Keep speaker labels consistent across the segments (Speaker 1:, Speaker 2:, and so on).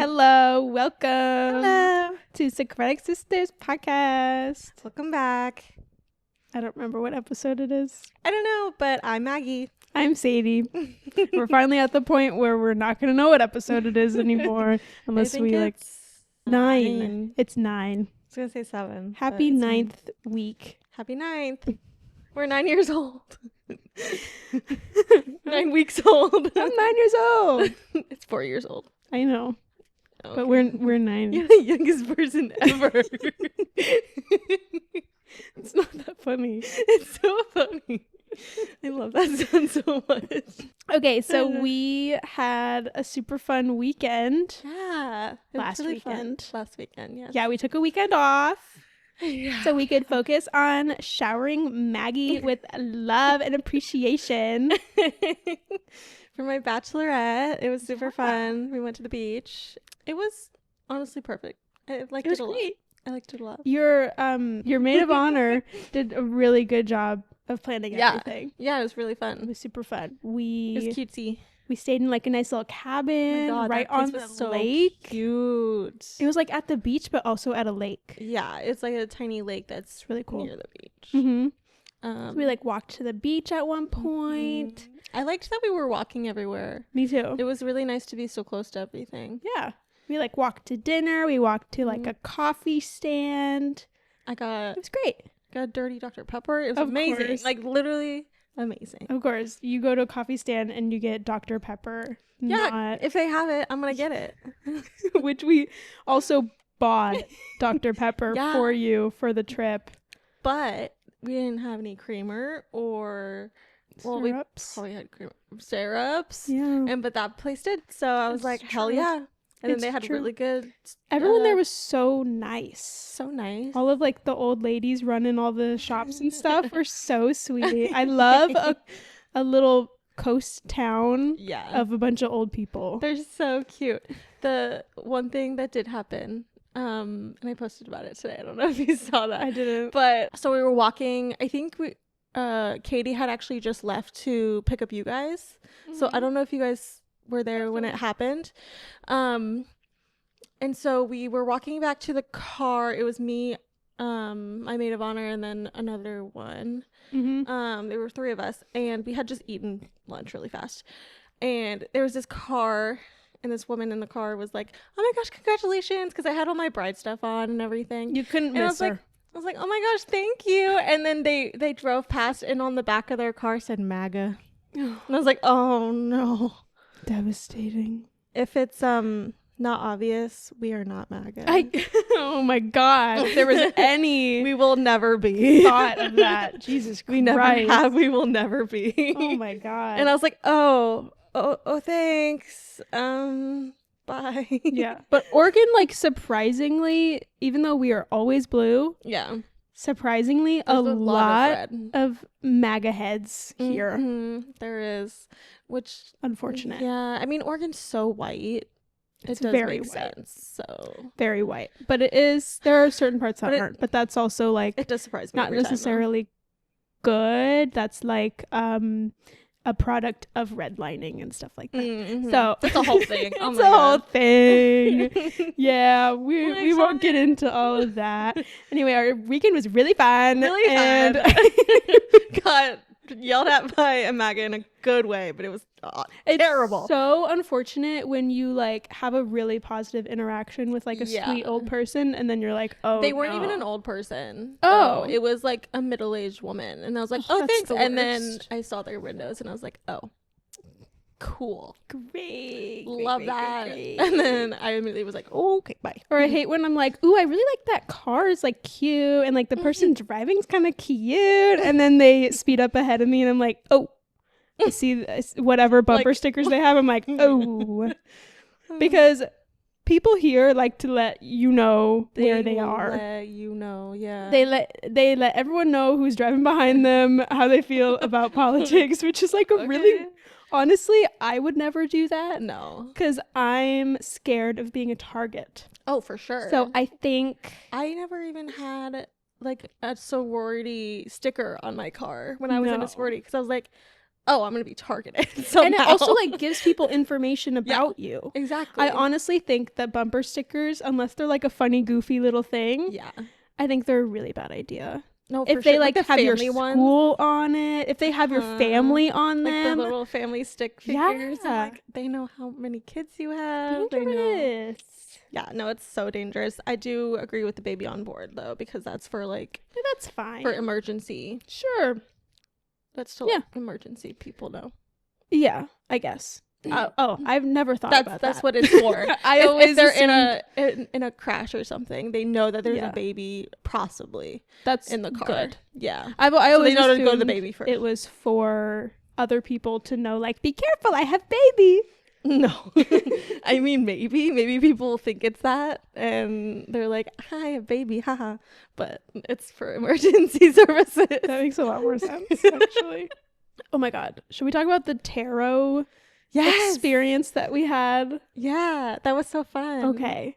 Speaker 1: Hello, welcome.
Speaker 2: Hello.
Speaker 1: To Socraticsisters podcast.
Speaker 2: Welcome back.
Speaker 1: I don't remember what episode it is.
Speaker 2: I don't know, but I'm Maggie.
Speaker 1: I'm Sadie. We're finally at the point where we're not going to know what episode it is anymore unless we like nine. It's 9.
Speaker 2: I was going to say 7.
Speaker 1: Happy 9th week.
Speaker 2: Happy 9th. We're 9 years old. 9 weeks old.
Speaker 1: I'm 9 years old.
Speaker 2: It's 4 years old.
Speaker 1: I know.
Speaker 2: Okay.
Speaker 1: But we're 9.
Speaker 2: You're the youngest person ever.
Speaker 1: It's not that funny.
Speaker 2: It's so funny. I love that sound so much.
Speaker 1: Okay, so we had a super fun weekend.
Speaker 2: Yeah.
Speaker 1: Last
Speaker 2: really
Speaker 1: weekend.
Speaker 2: Fun. Last weekend, yes.
Speaker 1: Yeah, we took a weekend off.
Speaker 2: Yeah.
Speaker 1: So we could focus on showering Maggie with love and appreciation.
Speaker 2: For my bachelorette, it was super fun. We went to the beach. It was honestly perfect. I liked it a lot. I liked it a lot.
Speaker 1: Your maid of honor did a really good job of planning everything.
Speaker 2: Yeah, it was really
Speaker 1: It
Speaker 2: fun.
Speaker 1: was super fun.
Speaker 2: It was cutesy.
Speaker 1: We stayed in like a nice little cabin right on the lake.
Speaker 2: Cute.
Speaker 1: It was like at the beach, but also at a lake.
Speaker 2: Yeah, it's like a tiny lake that's
Speaker 1: really cool
Speaker 2: near the beach.
Speaker 1: Mm-hmm. So we like walked to the beach at one point.
Speaker 2: I liked that we were walking everywhere.
Speaker 1: Me too.
Speaker 2: It was really nice to be so close to everything.
Speaker 1: Yeah. We like walked to dinner. We walked to like a coffee stand. It was great.
Speaker 2: Got a dirty Dr. Pepper. It was amazing.
Speaker 1: Course.
Speaker 2: Like literally amazing.
Speaker 1: Of course. You go to a coffee stand and you get Dr. Pepper.
Speaker 2: Yeah. If they have it, I'm going to get it.
Speaker 1: Which we also bought Dr. Pepper for you for the trip.
Speaker 2: But we didn't have any creamer or
Speaker 1: syrups.
Speaker 2: We probably had syrups.
Speaker 1: Yeah.
Speaker 2: But that place did. So I was like, hell yeah. And then they had really good.
Speaker 1: Everyone there was so nice.
Speaker 2: So nice.
Speaker 1: All of like the old ladies running all the shops and stuff were so sweet. I love a little coast town of a bunch of old people.
Speaker 2: They're so cute. The one thing that did happen, and I posted about it today. I don't know if you saw that.
Speaker 1: I didn't.
Speaker 2: But so we were walking. I think Katie had actually just left to pick up you guys. Mm-hmm. So I don't know if you guys were there when it happened. And so we were walking back to the car. It was me, my maid of honor, and then another one. Mm-hmm. There were 3 of us, and we had just eaten lunch really fast. And there was this car, and this woman in the car was like, "Oh my gosh, congratulations!" Because I had all my bride stuff on and everything.
Speaker 1: You couldn't miss her.
Speaker 2: I was like, "Oh my gosh, thank you!" And then they drove past, and on the back of their car said MAGA, and I was like, "Oh no."
Speaker 1: Devastating.
Speaker 2: If it's not obvious, we are not MAGA.
Speaker 1: Oh my god. If there was any
Speaker 2: we will never be
Speaker 1: thought of that. Jesus Christ.
Speaker 2: We never have, we will never be.
Speaker 1: Oh my god.
Speaker 2: And I was like, oh thanks. Bye.
Speaker 1: Yeah. But Oregon, like, surprisingly, even though we are always blue, surprisingly there's a lot of MAGA heads here.
Speaker 2: Mm-hmm. There is, which
Speaker 1: unfortunate.
Speaker 2: Yeah, I mean, Oregon's so white.
Speaker 1: It's
Speaker 2: it does
Speaker 1: very
Speaker 2: make
Speaker 1: white.
Speaker 2: sense. So
Speaker 1: very white, but there are certain parts that aren't. But that's also like
Speaker 2: it does surprise me.
Speaker 1: Not necessarily good. That's like a product of redlining and stuff like that. Mm-hmm. So
Speaker 2: it's a whole thing.
Speaker 1: It's a whole thing. Yeah, we won't get into all of that. Anyway, our weekend was really fun.
Speaker 2: And got yelled at by a MAGA in a good way, but it was terrible.
Speaker 1: So unfortunate when you like have a really positive interaction with like a sweet old person, and then you're like, oh,
Speaker 2: they weren't even an old person.
Speaker 1: Oh,
Speaker 2: it was like a middle-aged woman, and I was like, oh thanks. And then I saw their windows, and I was like, oh, cool,
Speaker 1: great,
Speaker 2: love that. And then I immediately was like, oh, okay, bye.
Speaker 1: Or I hate when I'm like, ooh, I really like that car, is like cute, and like the person driving's kind of cute, and then they speed up ahead of me, and I'm like, oh, I see whatever bumper stickers they have. I'm like, oh, because people here like to let you know where they are.
Speaker 2: Let you know, yeah.
Speaker 1: They let everyone know who's driving behind them, how they feel about politics, which is like a really. Honestly, I would never do that.
Speaker 2: No.
Speaker 1: Because I'm scared of being a target.
Speaker 2: Oh, for sure.
Speaker 1: So I think...
Speaker 2: I never even had, like, a sorority sticker on my car when I was in a sorority. Because I was like, oh, I'm gonna be targeted somehow.
Speaker 1: And it also like gives people information about you.
Speaker 2: Exactly.
Speaker 1: I honestly think that bumper stickers, unless they're like a funny, goofy little thing, I think they're a really bad idea.
Speaker 2: No,
Speaker 1: if they like
Speaker 2: the
Speaker 1: have your school
Speaker 2: ones.
Speaker 1: on it, if they have your family on
Speaker 2: like
Speaker 1: them,
Speaker 2: the little family stick figures, and, like, they know how many kids you have. Dangerous. They know. Yeah, no, it's so dangerous. I do agree with the baby on board though, because that's for like
Speaker 1: that's fine
Speaker 2: for emergency.
Speaker 1: Sure,
Speaker 2: that's to like emergency people know.
Speaker 1: Yeah, I guess. I've never thought about that.
Speaker 2: That's what it's for.
Speaker 1: I always
Speaker 2: if they're in a crash or something, they know that there's a baby possibly
Speaker 1: that's
Speaker 2: in the car.
Speaker 1: Good.
Speaker 2: Yeah,
Speaker 1: I always
Speaker 2: know to go to the baby first.
Speaker 1: It was for other people to know, like, be careful, I have baby.
Speaker 2: No, I mean maybe people think it's that, and they're like, "Hi, a baby, haha," but it's for emergency services.
Speaker 1: That makes a lot more sense, actually. Oh my God, should we talk about the tarot experience that we had?
Speaker 2: Yeah, that was so fun.
Speaker 1: Okay,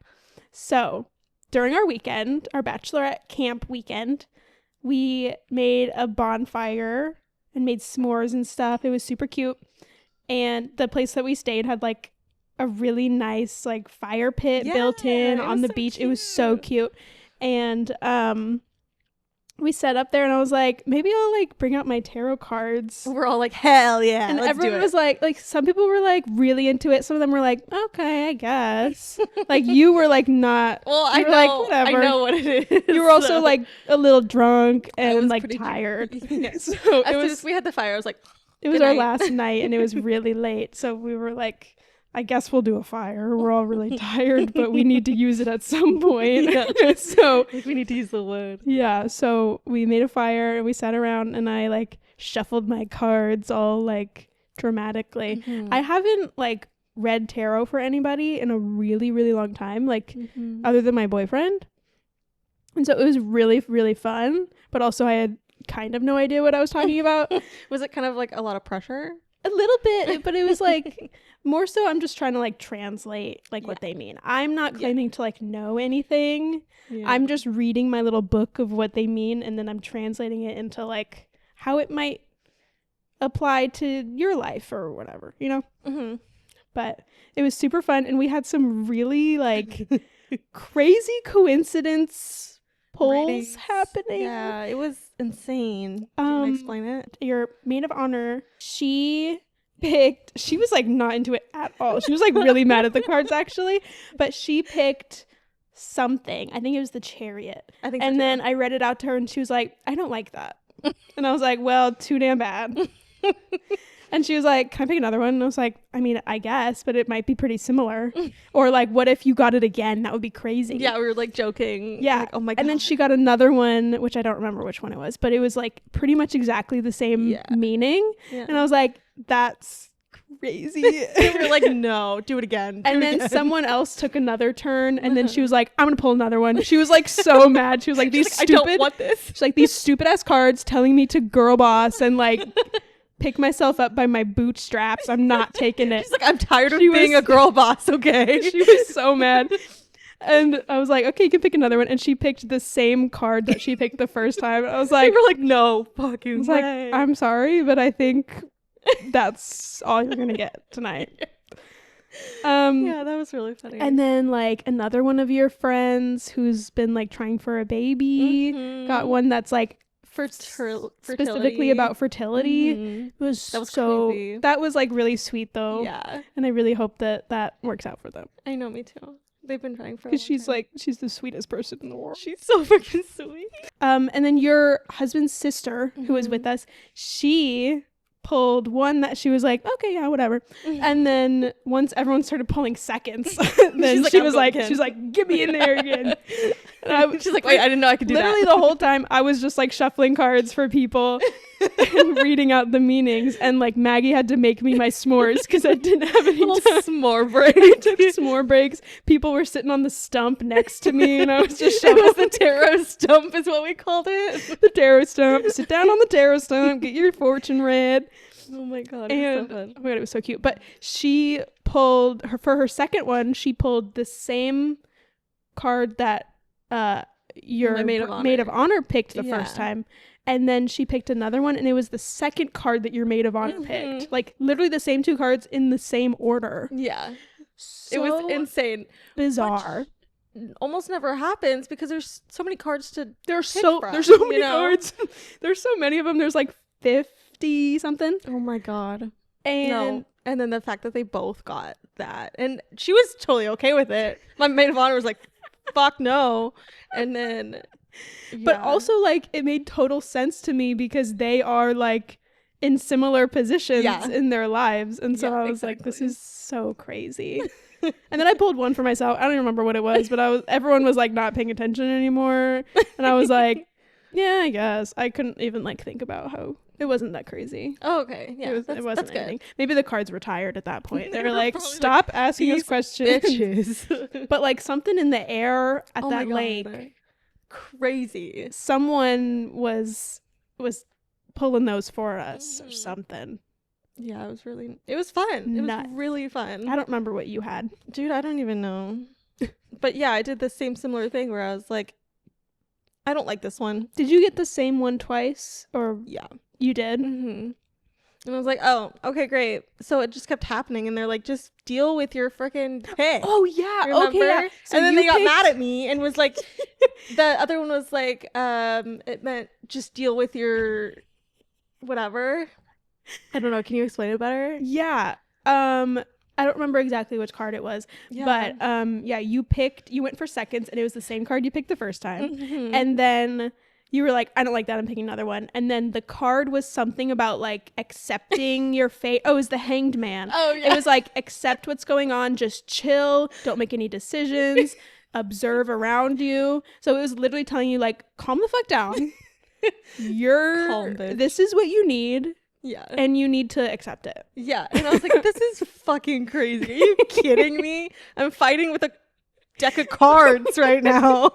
Speaker 1: so during our weekend, our bachelorette camp weekend, we made a bonfire and made s'mores and stuff. It was super cute. And the place that we stayed had like a really nice like fire pit built in on the beach. Cute. It was so cute. And we sat up there and I was like, maybe I'll like bring out my tarot cards.
Speaker 2: We're all like, hell yeah.
Speaker 1: And everyone was like some people were like really into it. Some of them were like, okay, I guess. Like you were like not.
Speaker 2: Well, I know, like, whatever. I know what it is.
Speaker 1: You were also like a little drunk and like tired.
Speaker 2: So it was. We had the fire. I was like,
Speaker 1: it was our last night and it was really late. So we were like, I guess we'll do a fire. We're all really tired, but we need to use it at some point. So
Speaker 2: we need to use the wood.
Speaker 1: Yeah. So we made a fire and we sat around and I like shuffled my cards all like dramatically. Mm-hmm. I haven't like read tarot for anybody in a really, really long time, like other than my boyfriend. And so it was really, really fun, but also I had kind of no idea what I was talking about.
Speaker 2: Was it kind of like a lot of pressure?
Speaker 1: A little bit, but it was like more so I'm just trying to like translate like what they mean. I'm not claiming to like know anything. I'm just reading my little book of what they mean and then I'm translating it into like how it might apply to your life or whatever, you know? But it was super fun and we had some really like crazy coincidence polls happening.
Speaker 2: Yeah, it was insane. Do you want to explain it?
Speaker 1: Your maid of honor, she was like not into it at all. She was like really mad at the cards actually, but she picked something. I think it was the Chariot. I think. And then I read it out to her and she was like, I don't like that. And I was like, well, too damn bad. And she was like, can I pick another one? And I was like, I mean, I guess, but it might be pretty similar. Or like, what if you got it again? That would be crazy.
Speaker 2: Yeah, we were like joking.
Speaker 1: Yeah.
Speaker 2: Like, oh my God.
Speaker 1: And then she got another one, which I don't remember which one it was, but it was like pretty much exactly the same meaning. Yeah. And I was like, that's crazy.
Speaker 2: We were like, no, do it again.
Speaker 1: And then someone else took another turn and then she was like, I'm going to pull another one. She was like so mad. She was like, I don't want this. She's like, these stupid ass cards telling me to girl boss and like pick myself up by my bootstraps. I'm not taking it.
Speaker 2: She's like, I'm tired of being a girl boss, okay?
Speaker 1: She was so mad. And I was like, okay, you can pick another one. And she picked the same card that she picked the first time. I was like,
Speaker 2: we were like, no fucking way.
Speaker 1: I was like, I'm sorry, but I think that's all you're going to get tonight.
Speaker 2: Yeah, that was really funny.
Speaker 1: And then like another one of your friends who's been like trying for a baby got one that's like specifically about fertility. It was so crazy. That was like really sweet though. Yeah, and I really hope that works out for them.
Speaker 2: I know, me too. They've been trying for a long
Speaker 1: because she's
Speaker 2: time.
Speaker 1: like she's the sweetest person in the world.
Speaker 2: She's so freaking sweet.
Speaker 1: And then your husband's sister who was with us, she pulled one that she was like, okay, yeah, whatever. And then once everyone started pulling seconds, then she was like, get me in there again. And
Speaker 2: she's like, wait, I didn't know I could do that.
Speaker 1: Literally the whole time I was just like shuffling cards for people and reading out the meanings. And like Maggie had to make me my s'mores because I didn't have any time.
Speaker 2: S'more break.
Speaker 1: I took s'more breaks. People were sitting on the stump next to me and I was just
Speaker 2: shuffling. It was the tarot stump is what we called it.
Speaker 1: The tarot stump. Sit down on the tarot stump. Get your fortune read.
Speaker 2: Oh my God.
Speaker 1: And,
Speaker 2: so fun.
Speaker 1: oh my God, it was so cute. But she pulled for her second one, she pulled the same card that your
Speaker 2: My
Speaker 1: maid of honor picked the
Speaker 2: Yeah.
Speaker 1: first time. And then she picked another one, and it was the second card that your maid of honor picked. Like, literally the same 2 cards in the same order.
Speaker 2: Yeah.
Speaker 1: So
Speaker 2: It was insane.
Speaker 1: bizarre.
Speaker 2: Which almost never happens because there's so many cards to
Speaker 1: There's
Speaker 2: pick
Speaker 1: so
Speaker 2: from,
Speaker 1: many cards. There's so many of them. There's like 50 something.
Speaker 2: Oh my god.
Speaker 1: And
Speaker 2: No. And then the fact that they both got that. And she was totally okay with it. My maid of honor was like, fuck no. And then
Speaker 1: but also, like, it made total sense to me because they are like in similar positions in their lives. And so I was like, this is so crazy. And then I pulled one for myself. I don't even remember what it was, but everyone was like not paying attention anymore. And I was like, yeah, I guess. I couldn't even like think about how it wasn't that crazy.
Speaker 2: Oh, okay. Yeah.
Speaker 1: It wasn't
Speaker 2: that's
Speaker 1: anything.
Speaker 2: good.
Speaker 1: Maybe the cards were tired at that point. They were like,
Speaker 2: Probably
Speaker 1: stop asking us questions.
Speaker 2: Bitches.
Speaker 1: But like something in the air at
Speaker 2: Oh
Speaker 1: that
Speaker 2: my
Speaker 1: lake.
Speaker 2: God. Crazy.
Speaker 1: Someone was pulling those for us or something.
Speaker 2: Yeah, it was fun. It was really fun.
Speaker 1: I don't remember what you had.
Speaker 2: Dude, I don't even know. But yeah, I did the same similar thing where I was like, I don't like this one.
Speaker 1: Did you get the same one twice? Or
Speaker 2: Yeah.
Speaker 1: you did?
Speaker 2: Mm-hmm. And I was like, oh, okay, great. So it just kept happening. And they're like, just deal with your freaking pick.
Speaker 1: Oh, yeah.
Speaker 2: Remember?
Speaker 1: Okay. Yeah. So
Speaker 2: and then
Speaker 1: you
Speaker 2: they got mad at me and was like, the other one was like, it meant just deal with your whatever. I don't know. Can you explain it better?
Speaker 1: Yeah. I don't remember exactly which card it was.
Speaker 2: Yeah.
Speaker 1: But yeah, you went for seconds and it was the same card you picked the first time.
Speaker 2: Mm-hmm.
Speaker 1: And then you were like, I don't like that, I'm picking another one. And then the card was something about like accepting your fate. Oh, it was the Hanged Man.
Speaker 2: Oh, yeah.
Speaker 1: It was like, accept what's going on, just chill, don't make any decisions, observe around you. So it was literally telling you like, calm the fuck down.
Speaker 2: Calm, bitch.
Speaker 1: This is what you need.
Speaker 2: Yeah.
Speaker 1: And you need to accept it.
Speaker 2: Yeah. And I was like, this is fucking crazy. Are you kidding me? I'm fighting with a deck of cards right now.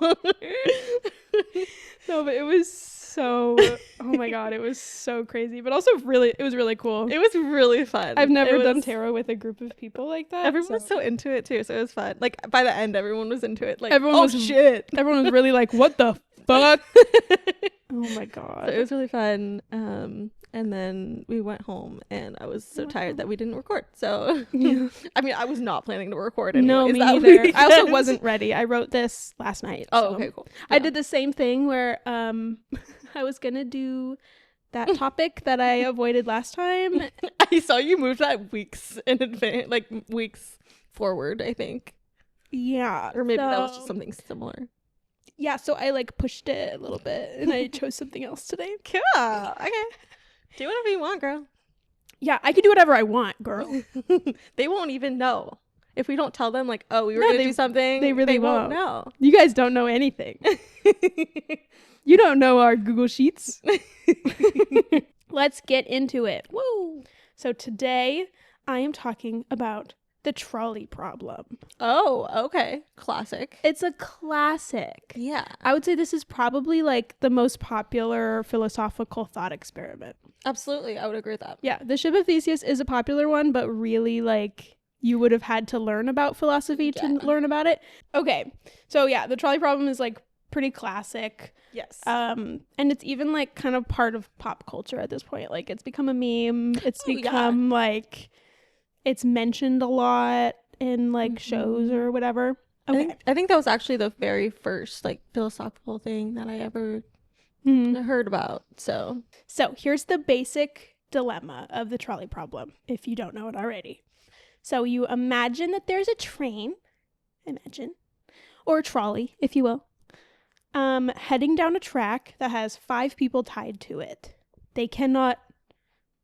Speaker 1: No, but it was so, oh my God, it was so crazy. But also it was really cool.
Speaker 2: It was really fun.
Speaker 1: I've never done tarot with a group of people like that.
Speaker 2: Everyone was so into it too, so it was fun. Like by the end, everyone was into it. Like
Speaker 1: everyone was
Speaker 2: shit.
Speaker 1: Everyone was really like, what the fuck? Oh my God.
Speaker 2: So it was really fun. And then we went home and I was so tired that we didn't record. So
Speaker 1: Yeah.
Speaker 2: I mean, I was not planning to record
Speaker 1: No,
Speaker 2: anyways
Speaker 1: me
Speaker 2: that
Speaker 1: neither.
Speaker 2: weekend.
Speaker 1: I also wasn't ready. I wrote this last night.
Speaker 2: Oh,
Speaker 1: so.
Speaker 2: okay, cool.
Speaker 1: I did the same thing where I was gonna do that topic that I avoided last time.
Speaker 2: I saw you move that weeks in advance, like weeks forward, I think.
Speaker 1: Yeah.
Speaker 2: Or maybe that was just something similar.
Speaker 1: Yeah, so I like pushed it a little bit and I chose something else today.
Speaker 2: Cool. Okay. Do whatever you want, girl.
Speaker 1: Yeah, I can do whatever I want, girl.
Speaker 2: They won't even know. If we don't tell them, like, oh, we were going to do something,
Speaker 1: they really
Speaker 2: won't
Speaker 1: won't
Speaker 2: know.
Speaker 1: You guys don't know anything. You don't know our Google Sheets. Let's get into it. Woo! So today I am talking about the trolley problem.
Speaker 2: Oh, okay. Classic.
Speaker 1: It's a classic.
Speaker 2: Yeah.
Speaker 1: I would say this is probably like the most popular philosophical thought experiment.
Speaker 2: Absolutely. I would agree with that.
Speaker 1: Yeah, the ship of Theseus is a popular one, but really like you would have had to learn about philosophy to learn about it. Okay, so yeah, the trolley problem is like pretty classic.
Speaker 2: Yes.
Speaker 1: And it's even like kind of part of pop culture at this point. Like it's become a meme. It's become like it's mentioned a lot in like shows or whatever. Okay.
Speaker 2: I think that was actually the very first like philosophical thing that I ever heard about. So
Speaker 1: here's the basic dilemma of the trolley problem, if you don't know it already. So you imagine that there's a train, or a trolley, if you will, heading down a track that has 5 people tied to it. They cannot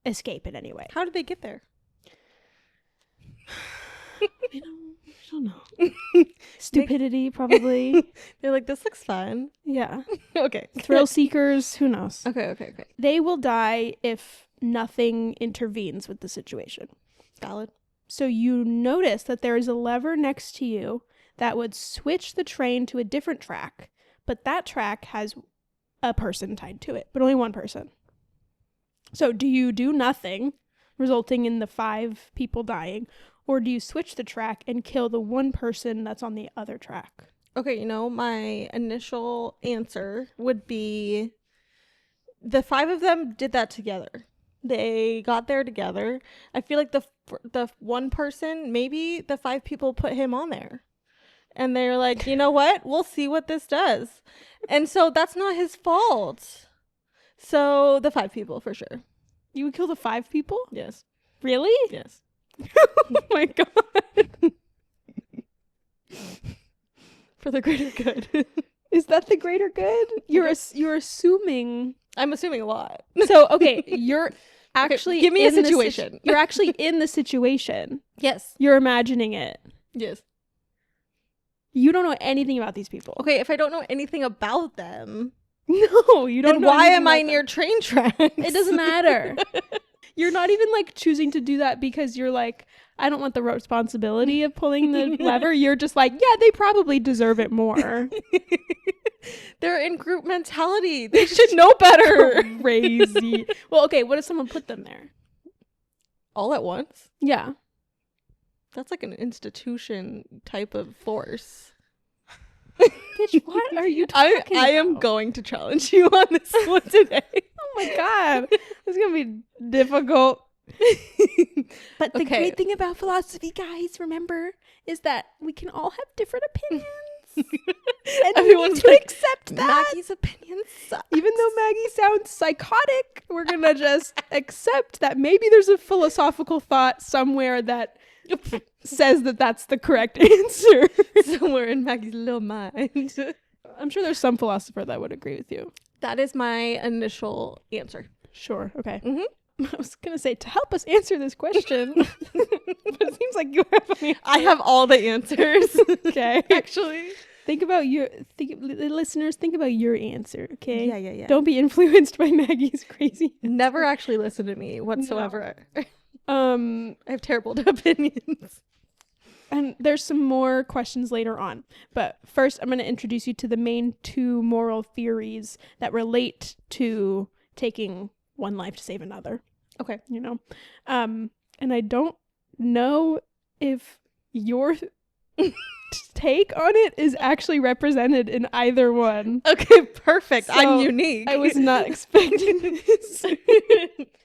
Speaker 1: escape in any way.
Speaker 2: how did they get there?
Speaker 1: I don't know. Stupidity, probably.
Speaker 2: They're like, this looks fun.
Speaker 1: Yeah.
Speaker 2: Okay.
Speaker 1: Thrill seekers, who knows?
Speaker 2: Okay.
Speaker 1: They will die if nothing intervenes with the situation.
Speaker 2: Valid.
Speaker 1: So you notice that there is a lever next to you that would switch the train to a different track, but that track has a person tied to it, but only one person. So do you do nothing, resulting in the 5 people dying, or do you switch the track and kill the one person that's on the other track?
Speaker 2: Okay, my initial answer would be the 5 of them did that together. They got there together. I feel like the one person, maybe the 5 people put him on there. And they're like, you know what? We'll see what this does. And so that's not his fault. So the 5 people for sure.
Speaker 1: You would kill the 5 people?
Speaker 2: Yes.
Speaker 1: Really?
Speaker 2: Yes.
Speaker 1: Oh my god.
Speaker 2: For the greater good.
Speaker 1: Is that the greater good? You're assuming.
Speaker 2: I'm assuming a lot.
Speaker 1: So, okay, you're actually
Speaker 2: give me a situation.
Speaker 1: You're actually in the situation.
Speaker 2: Yes.
Speaker 1: You're imagining it.
Speaker 2: Yes.
Speaker 1: You don't know anything about these people.
Speaker 2: Okay, if I don't know anything about them,
Speaker 1: no, you don't.
Speaker 2: Then
Speaker 1: know
Speaker 2: why
Speaker 1: anything
Speaker 2: am I
Speaker 1: about
Speaker 2: near
Speaker 1: them.
Speaker 2: train tracks?
Speaker 1: It doesn't matter. You're not even like choosing to do that because you're like, I don't want the responsibility of pulling the lever. You're just like, yeah, they probably deserve it more.
Speaker 2: They're in group mentality. They should know better.
Speaker 1: Crazy. Well, okay, what if someone put them there?
Speaker 2: All at once?
Speaker 1: Yeah.
Speaker 2: That's like an institution type of force.
Speaker 1: Bitch, what are you talking
Speaker 2: I am
Speaker 1: about?
Speaker 2: going to challenge you on this one today.
Speaker 1: Oh my god. It's going to be difficult. But the great thing about philosophy, guys, remember, is that we can all have different opinions. And everyone's to accept that.
Speaker 2: Maggie's opinion sucks.
Speaker 1: Even though Maggie sounds psychotic, we're going to just accept that maybe there's a philosophical thought somewhere that says that that's the correct answer.
Speaker 2: Somewhere in Maggie's little mind.
Speaker 1: I'm sure there's some philosopher that would agree with you.
Speaker 2: That is my initial answer.
Speaker 1: Sure. Okay.
Speaker 2: Mm-hmm.
Speaker 1: I was going to say, to help us answer this question, but it seems like you have an answer.
Speaker 2: I have all the answers.
Speaker 1: Okay.
Speaker 2: Actually.
Speaker 1: Listeners, think about your answer, okay?
Speaker 2: Yeah.
Speaker 1: Don't be influenced by Maggie's crazy.
Speaker 2: Never actually listen to me whatsoever.
Speaker 1: No.
Speaker 2: I have terrible opinions.
Speaker 1: And there's some more questions later on. But first, I'm going to introduce you to the main 2 moral theories that relate to taking one life to save another.
Speaker 2: Okay.
Speaker 1: And I don't know if your take on it is actually represented in either one.
Speaker 2: Okay, perfect.
Speaker 1: So,
Speaker 2: I'm unique.
Speaker 1: I was not expecting this.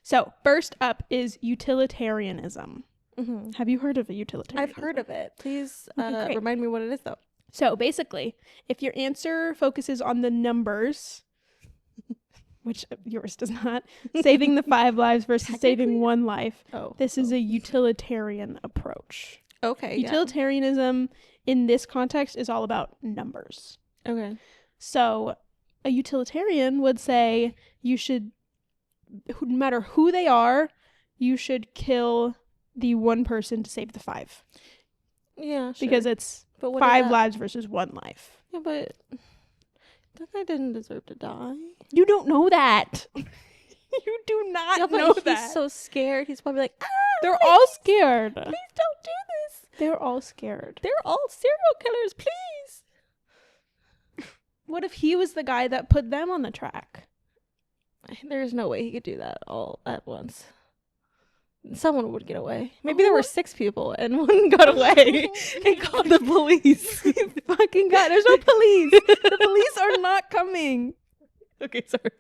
Speaker 1: So, first up is utilitarianism.
Speaker 2: Mm-hmm.
Speaker 1: Have you heard of a utilitarian?
Speaker 2: I've heard of it. Please
Speaker 1: Okay,
Speaker 2: remind me what it is, though.
Speaker 1: So, basically, if your answer focuses on the numbers, which yours does not, saving the 5 lives versus saving 1 life, this is a utilitarian approach.
Speaker 2: Okay.
Speaker 1: Utilitarianism in this context is all about numbers.
Speaker 2: Okay.
Speaker 1: So a utilitarian would say you should, no matter who they are, you should kill the 1 person to save the 5.
Speaker 2: Yeah, sure.
Speaker 1: Because it's 5 lives versus 1 life.
Speaker 2: Yeah, but that guy didn't deserve to die.
Speaker 1: You don't know that. You do not know that.
Speaker 2: He's so scared. He's probably like,
Speaker 1: they're all scared.
Speaker 2: Please don't do this.
Speaker 1: They're all scared.
Speaker 2: They're all serial killers. Please.
Speaker 1: What if he was the guy that put them on the track?
Speaker 2: There's no way he could do that all at once. Someone would get away. Maybe there were 6 people and one got away and called the police.
Speaker 1: Fucking God, there's no police. The police are not coming.
Speaker 2: Okay, sorry.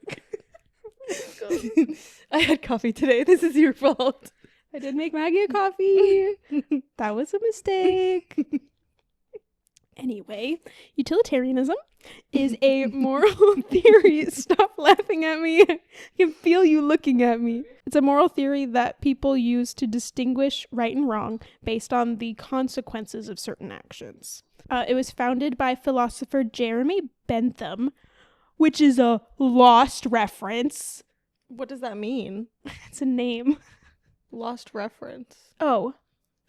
Speaker 2: I had coffee today. This is your fault.
Speaker 1: I did make Maggie a coffee. That was a mistake. Anyway, utilitarianism is a moral theory. Stop laughing at me. I can feel you looking at me. It's a moral theory that people use to distinguish right and wrong based on the consequences of certain actions. It was founded by philosopher Jeremy Bentham, which is a lost reference.
Speaker 2: What does that mean?
Speaker 1: It's a name.
Speaker 2: Lost reference.
Speaker 1: Oh,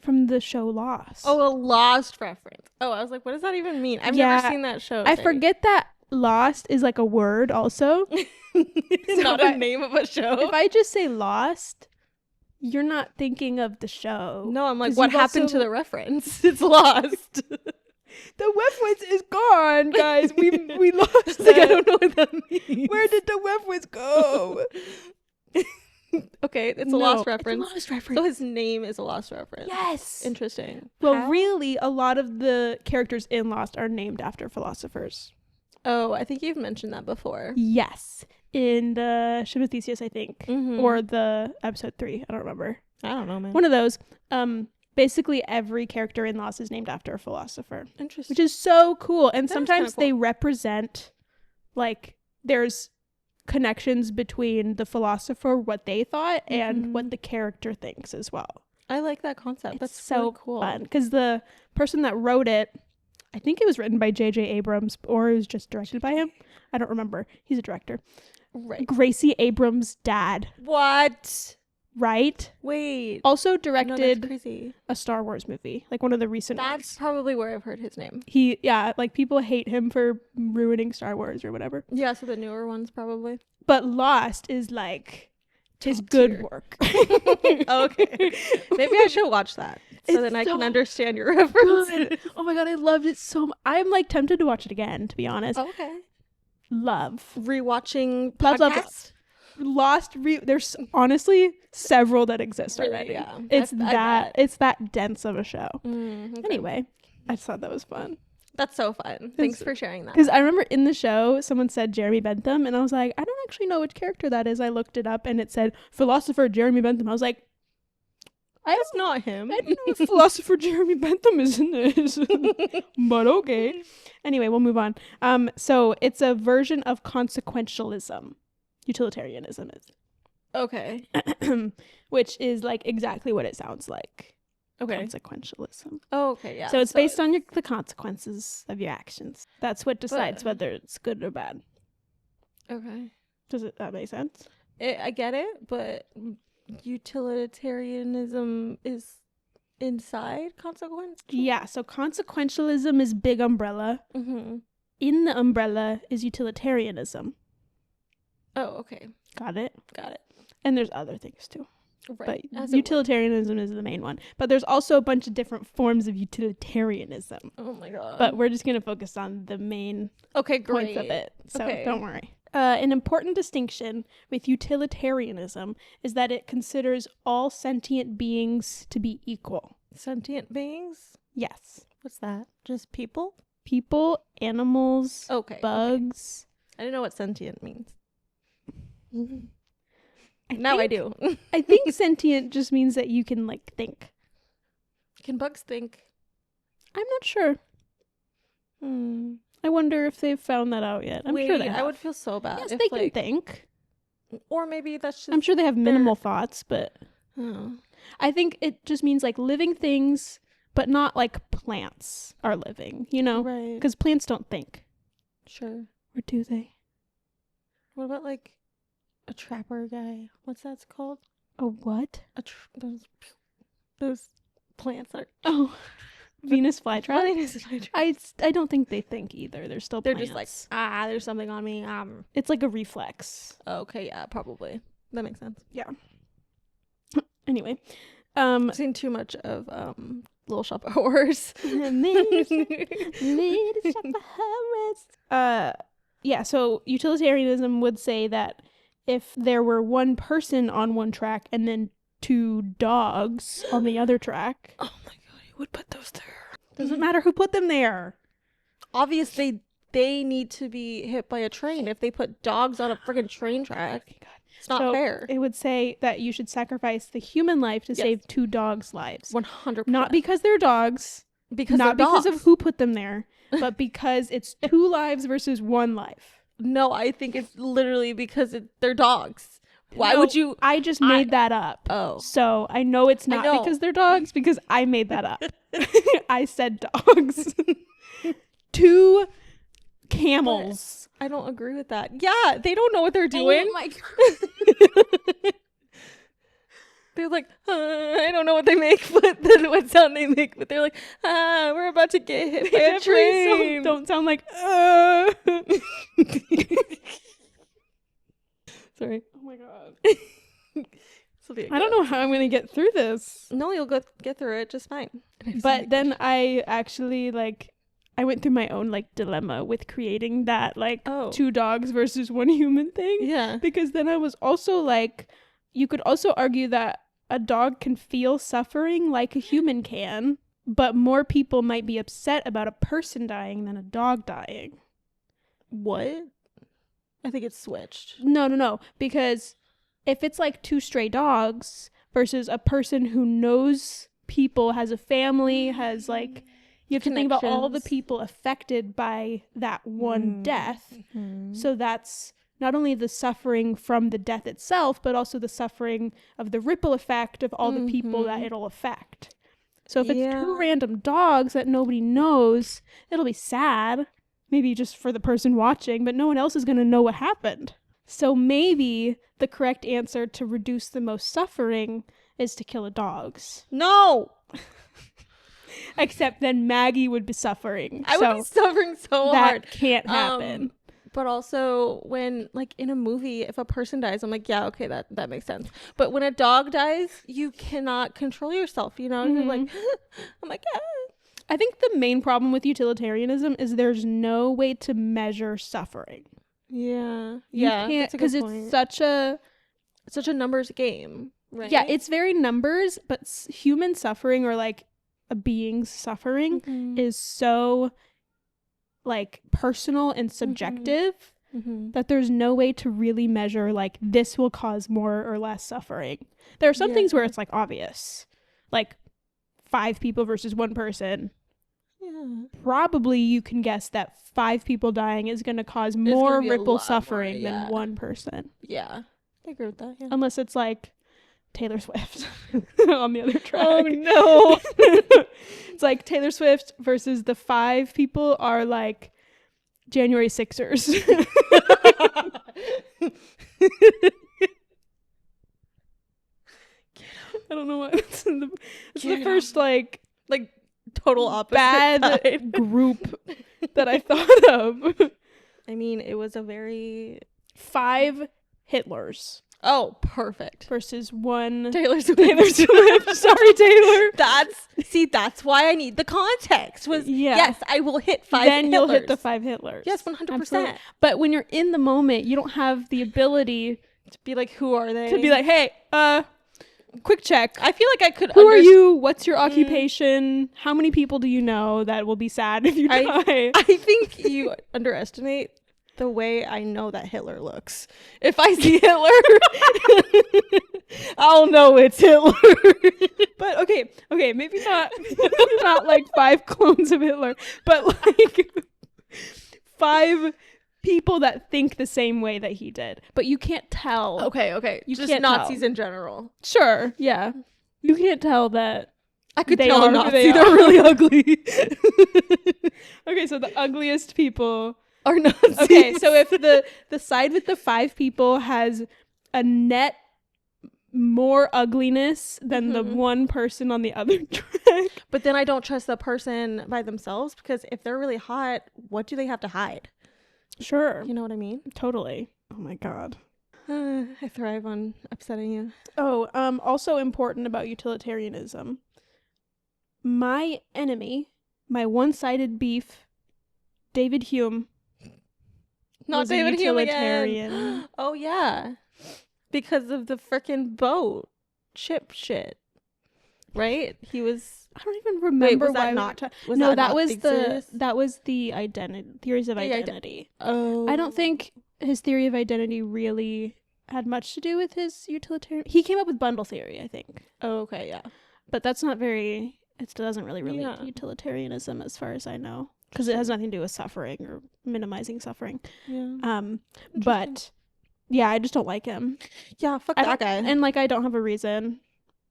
Speaker 1: from the show Lost.
Speaker 2: Oh, a lost reference. Oh, I was like, what does that even mean? I've never seen that show.
Speaker 1: I forget that lost is like a word also.
Speaker 2: It's not a name of a show.
Speaker 1: If I just say lost, you're not thinking of the show.
Speaker 2: No, I'm like, what happened to the reference? It's lost.
Speaker 1: The reference is gone, guys. We lost
Speaker 2: I don't know what that means.
Speaker 1: Where did the reference go?
Speaker 2: Okay, It's a lost reference.
Speaker 1: It's a lost reference.
Speaker 2: So his name is a lost reference.
Speaker 1: Yes.
Speaker 2: Interesting.
Speaker 1: Well, really, a lot of the characters in Lost are named after philosophers.
Speaker 2: Oh, I think you've mentioned that before.
Speaker 1: Yes. In the Ship of Theseus, I think. Or the episode 3. I don't remember.
Speaker 2: I don't know, man.
Speaker 1: One of those. Basically, every character in Lost is named after a philosopher.
Speaker 2: Interesting.
Speaker 1: Which is so cool. And sometimes
Speaker 2: cool.
Speaker 1: they represent, like, there's connections between the philosopher, what they thought, and what the character thinks as well.
Speaker 2: I like that concept.
Speaker 1: It's
Speaker 2: That's
Speaker 1: so
Speaker 2: really cool.
Speaker 1: fun. Because the person that wrote it, I think it was written by J.J. Abrams, or it was just directed by him. I don't remember. He's a director.
Speaker 2: Right.
Speaker 1: Gracie Abrams' dad.
Speaker 2: What?
Speaker 1: Right?
Speaker 2: Wait.
Speaker 1: Also
Speaker 2: No,
Speaker 1: directed
Speaker 2: that's crazy.
Speaker 1: a Star Wars movie, like one of the recent
Speaker 2: That's
Speaker 1: ones.
Speaker 2: probably where I've heard his name.
Speaker 1: Like people hate him for ruining Star Wars or whatever.
Speaker 2: Yeah, so the newer ones probably.
Speaker 1: But Lost is like his
Speaker 2: Top
Speaker 1: good
Speaker 2: tier.
Speaker 1: work.
Speaker 2: Okay. Maybe I should watch that so
Speaker 1: It's
Speaker 2: then I can
Speaker 1: so
Speaker 2: understand your reference.
Speaker 1: Good. Oh my god, I loved it so much. I'm like tempted to watch it again, to be honest.
Speaker 2: Okay.
Speaker 1: Love.
Speaker 2: Rewatching
Speaker 1: Love, love,
Speaker 2: podcasts?
Speaker 1: Lost there's honestly several that exist
Speaker 2: Really,
Speaker 1: already.
Speaker 2: yeah.
Speaker 1: It's
Speaker 2: I bet.
Speaker 1: it's that dense of a show.
Speaker 2: Okay.
Speaker 1: Anyway, I just thought that was fun.
Speaker 2: That's so fun. Thanks for sharing that.
Speaker 1: Because I remember in the show, someone said Jeremy Bentham, and I was like, I don't actually know which character that is. I looked it up, and it said philosopher Jeremy Bentham. I was like,
Speaker 2: That's not him.
Speaker 1: I don't know if philosopher Jeremy Bentham is in this, but okay. Anyway, we'll move on. So it's a version of consequentialism. Utilitarianism is,
Speaker 2: Okay.
Speaker 1: which is like exactly what it sounds like.
Speaker 2: Okay.
Speaker 1: Consequentialism.
Speaker 2: Oh, okay, yeah.
Speaker 1: So it's based on the consequences of your actions. That's what decides
Speaker 2: But-
Speaker 1: whether it's good or bad.
Speaker 2: Okay.
Speaker 1: Does that make sense?
Speaker 2: I get it, but utilitarianism is inside consequence?
Speaker 1: Yeah. So consequentialism is big umbrella.
Speaker 2: Mm-hmm.
Speaker 1: In the umbrella is utilitarianism.
Speaker 2: Oh, okay.
Speaker 1: Got it?
Speaker 2: Got it.
Speaker 1: And there's other things too.
Speaker 2: Right.
Speaker 1: But utilitarianism is the main one. But there's also a bunch of different forms of utilitarianism.
Speaker 2: Oh my god.
Speaker 1: But we're just going to focus on the main
Speaker 2: okay, great.
Speaker 1: points of it. So
Speaker 2: Okay.
Speaker 1: don't worry. An important distinction with utilitarianism is that it considers all sentient beings to be equal.
Speaker 2: Sentient beings?
Speaker 1: Yes.
Speaker 2: What's that? Just people?
Speaker 1: People, animals,
Speaker 2: Okay.
Speaker 1: bugs.
Speaker 2: I didn't know what sentient means.
Speaker 1: I
Speaker 2: Now I
Speaker 1: think-
Speaker 2: do.
Speaker 1: I think sentient just means that you can like think.
Speaker 2: Can bugs think?
Speaker 1: I'm not sure. I wonder if they've found that out yet. I'm sure they have.
Speaker 2: I would feel so bad.
Speaker 1: Yes,
Speaker 2: if,
Speaker 1: they can
Speaker 2: like,
Speaker 1: think.
Speaker 2: Or maybe that's just.
Speaker 1: I'm sure they have minimal thoughts, but
Speaker 2: Oh.
Speaker 1: I think it just means like living things, but not like plants are living, you know?
Speaker 2: Right.
Speaker 1: Because plants don't think.
Speaker 2: Sure.
Speaker 1: Or do they?
Speaker 2: What about like a trapper guy? What's that called?
Speaker 1: A what?
Speaker 2: Those plants are.
Speaker 1: Oh, Venus flytrap?
Speaker 2: Venus flytrap.
Speaker 1: I don't think they think either. They're still
Speaker 2: They're
Speaker 1: plants.
Speaker 2: just like, there's something on me.
Speaker 1: It's like a reflex.
Speaker 2: Okay, yeah, probably. That makes sense.
Speaker 1: Anyway.
Speaker 2: I've seen too much of Little Shop of Horrors.
Speaker 1: Yeah, so utilitarianism would say that if there were one person on one track and then two dogs on the other track,
Speaker 2: Oh my god, you would put those there.
Speaker 1: doesn't matter who put them there.
Speaker 2: Obviously, they need to be hit by a train if they put dogs on a freaking train track. It's not
Speaker 1: So
Speaker 2: fair.
Speaker 1: It would say that you should sacrifice the human life to save two dogs' lives.
Speaker 2: 100%.
Speaker 1: Not because they're dogs,
Speaker 2: because
Speaker 1: not
Speaker 2: they're
Speaker 1: because
Speaker 2: dogs.
Speaker 1: of who put them there, but because it's two lives versus one life.
Speaker 2: No, I think it's literally because they're dogs. Why
Speaker 1: No,
Speaker 2: would you?
Speaker 1: I just made that up.
Speaker 2: Oh.
Speaker 1: So I know it's not
Speaker 2: know.
Speaker 1: because they're dogs because I made that up. I said dogs. Two camels.
Speaker 2: I don't agree with that. Yeah, they don't know what they're doing.
Speaker 1: Oh my god.
Speaker 2: They're like, I don't know what they make, but then what sound they make, but they're like, we're about to get hit by a
Speaker 1: Every
Speaker 2: train.
Speaker 1: song don't sound like
Speaker 2: Sorry.
Speaker 1: Oh my god.
Speaker 2: Sylvia,
Speaker 1: I don't know how I'm gonna get through this.
Speaker 2: No, you'll get through it just fine.
Speaker 1: But then I actually I went through my own dilemma with creating that
Speaker 2: Oh.
Speaker 1: two dogs versus one human thing.
Speaker 2: Yeah.
Speaker 1: Because then I was also you could also argue that a dog can feel suffering like a human can, but more people might be upset about a person dying than a dog dying.
Speaker 2: What? I think it's switched.
Speaker 1: No. Because if it's like 2 stray dogs versus a person who knows people, has a family, has like, you have to think about all the people affected by that one death. So that's not only the suffering from the death itself, but also the suffering of the ripple effect of all the people that it'll affect. So if it's 2 random dogs that nobody knows, it'll be sad. Maybe just for the person watching, but no one else is going to know what happened. So maybe the correct answer to reduce the most suffering is to kill the dogs.
Speaker 2: No!
Speaker 1: Except then Maggie would be suffering.
Speaker 2: I would be suffering so hard.
Speaker 1: That can't happen.
Speaker 2: But also when, like, in a movie, if a person dies, I'm like, yeah, okay, that makes sense. But when a dog dies, you cannot control yourself, you know? You're like, I'm like, ah.
Speaker 1: I think the main problem with utilitarianism is there's no way to measure suffering.
Speaker 2: Yeah.
Speaker 1: You can't, because it's such a
Speaker 2: numbers game, right?
Speaker 1: Yeah, it's very numbers, but human suffering, or like a being's suffering, is so like personal and subjective that there's no way to really measure like this will cause more or less suffering. There are some things where it's like obvious, like 5 people versus 1 person. Probably you can guess that 5 people dying is going to cause more ripple suffering than 1 person.
Speaker 2: Yeah, I agree with that. Yeah.
Speaker 1: Unless it's like Taylor Swift on the other track.
Speaker 2: Oh no.
Speaker 1: It's like Taylor Swift versus the 5 people are like January 6ers. I don't know what it's the first like
Speaker 2: total opposite
Speaker 1: bad
Speaker 2: side.
Speaker 1: group that I thought of.
Speaker 2: I mean, it was a very
Speaker 1: 5 Hitlers.
Speaker 2: Oh, perfect.
Speaker 1: Versus 1
Speaker 2: Taylor Swift.
Speaker 1: Sorry, Taylor.
Speaker 2: That's why I need the context. Yes, I will hit 5
Speaker 1: then
Speaker 2: Hitlers.
Speaker 1: You'll hit the 5 Hitlers.
Speaker 2: Yes, 100%.
Speaker 1: Absolutely. But when you're in the moment, you don't have the ability
Speaker 2: to be like, who are they?
Speaker 1: To be like, hey, quick check.
Speaker 2: I feel like I could.
Speaker 1: Who are you? What's your occupation? How many people do you know that will be sad if you die?
Speaker 2: I think you underestimate the way I know that Hitler looks. If I see Hitler, I'll know it's Hitler.
Speaker 1: But okay, maybe not like 5 clones of Hitler, but like 5 people that think the same way that he did. But you can't tell.
Speaker 2: Okay.
Speaker 1: You
Speaker 2: just
Speaker 1: can't
Speaker 2: Nazis
Speaker 1: tell.
Speaker 2: In general.
Speaker 1: Sure, yeah. You can't tell that.
Speaker 2: I could tell a Nazi.
Speaker 1: They're really ugly. Okay, so the ugliest people
Speaker 2: are Nazis.
Speaker 1: Okay, so if the side with the 5 people has a net more ugliness than the 1 person on the other track.
Speaker 2: But then I don't trust the person by themselves, because if they're really hot, what do they have to hide?
Speaker 1: Sure.
Speaker 2: You know what I mean?
Speaker 1: Totally. Oh my god.
Speaker 2: I thrive on upsetting you.
Speaker 1: Oh, also important about utilitarianism. My enemy, my one-sided beef, David Hume.
Speaker 2: Not David Hume
Speaker 1: again.
Speaker 2: Oh yeah. Because of the frickin' boat shit. Right? He was.
Speaker 1: I don't even remember why.
Speaker 2: That
Speaker 1: was the identity theories of identity.
Speaker 2: Oh.
Speaker 1: I don't think his theory of identity really had much to do with his utilitarian. He came up with bundle theory, I think.
Speaker 2: Oh, okay, yeah.
Speaker 1: But that's not very. It doesn't really relate to utilitarianism, as far as I know, because it has nothing to do with suffering or minimizing suffering.
Speaker 2: Yeah.
Speaker 1: But yeah, I just don't like him.
Speaker 2: Yeah, fuck that guy.
Speaker 1: And like, I don't have a reason.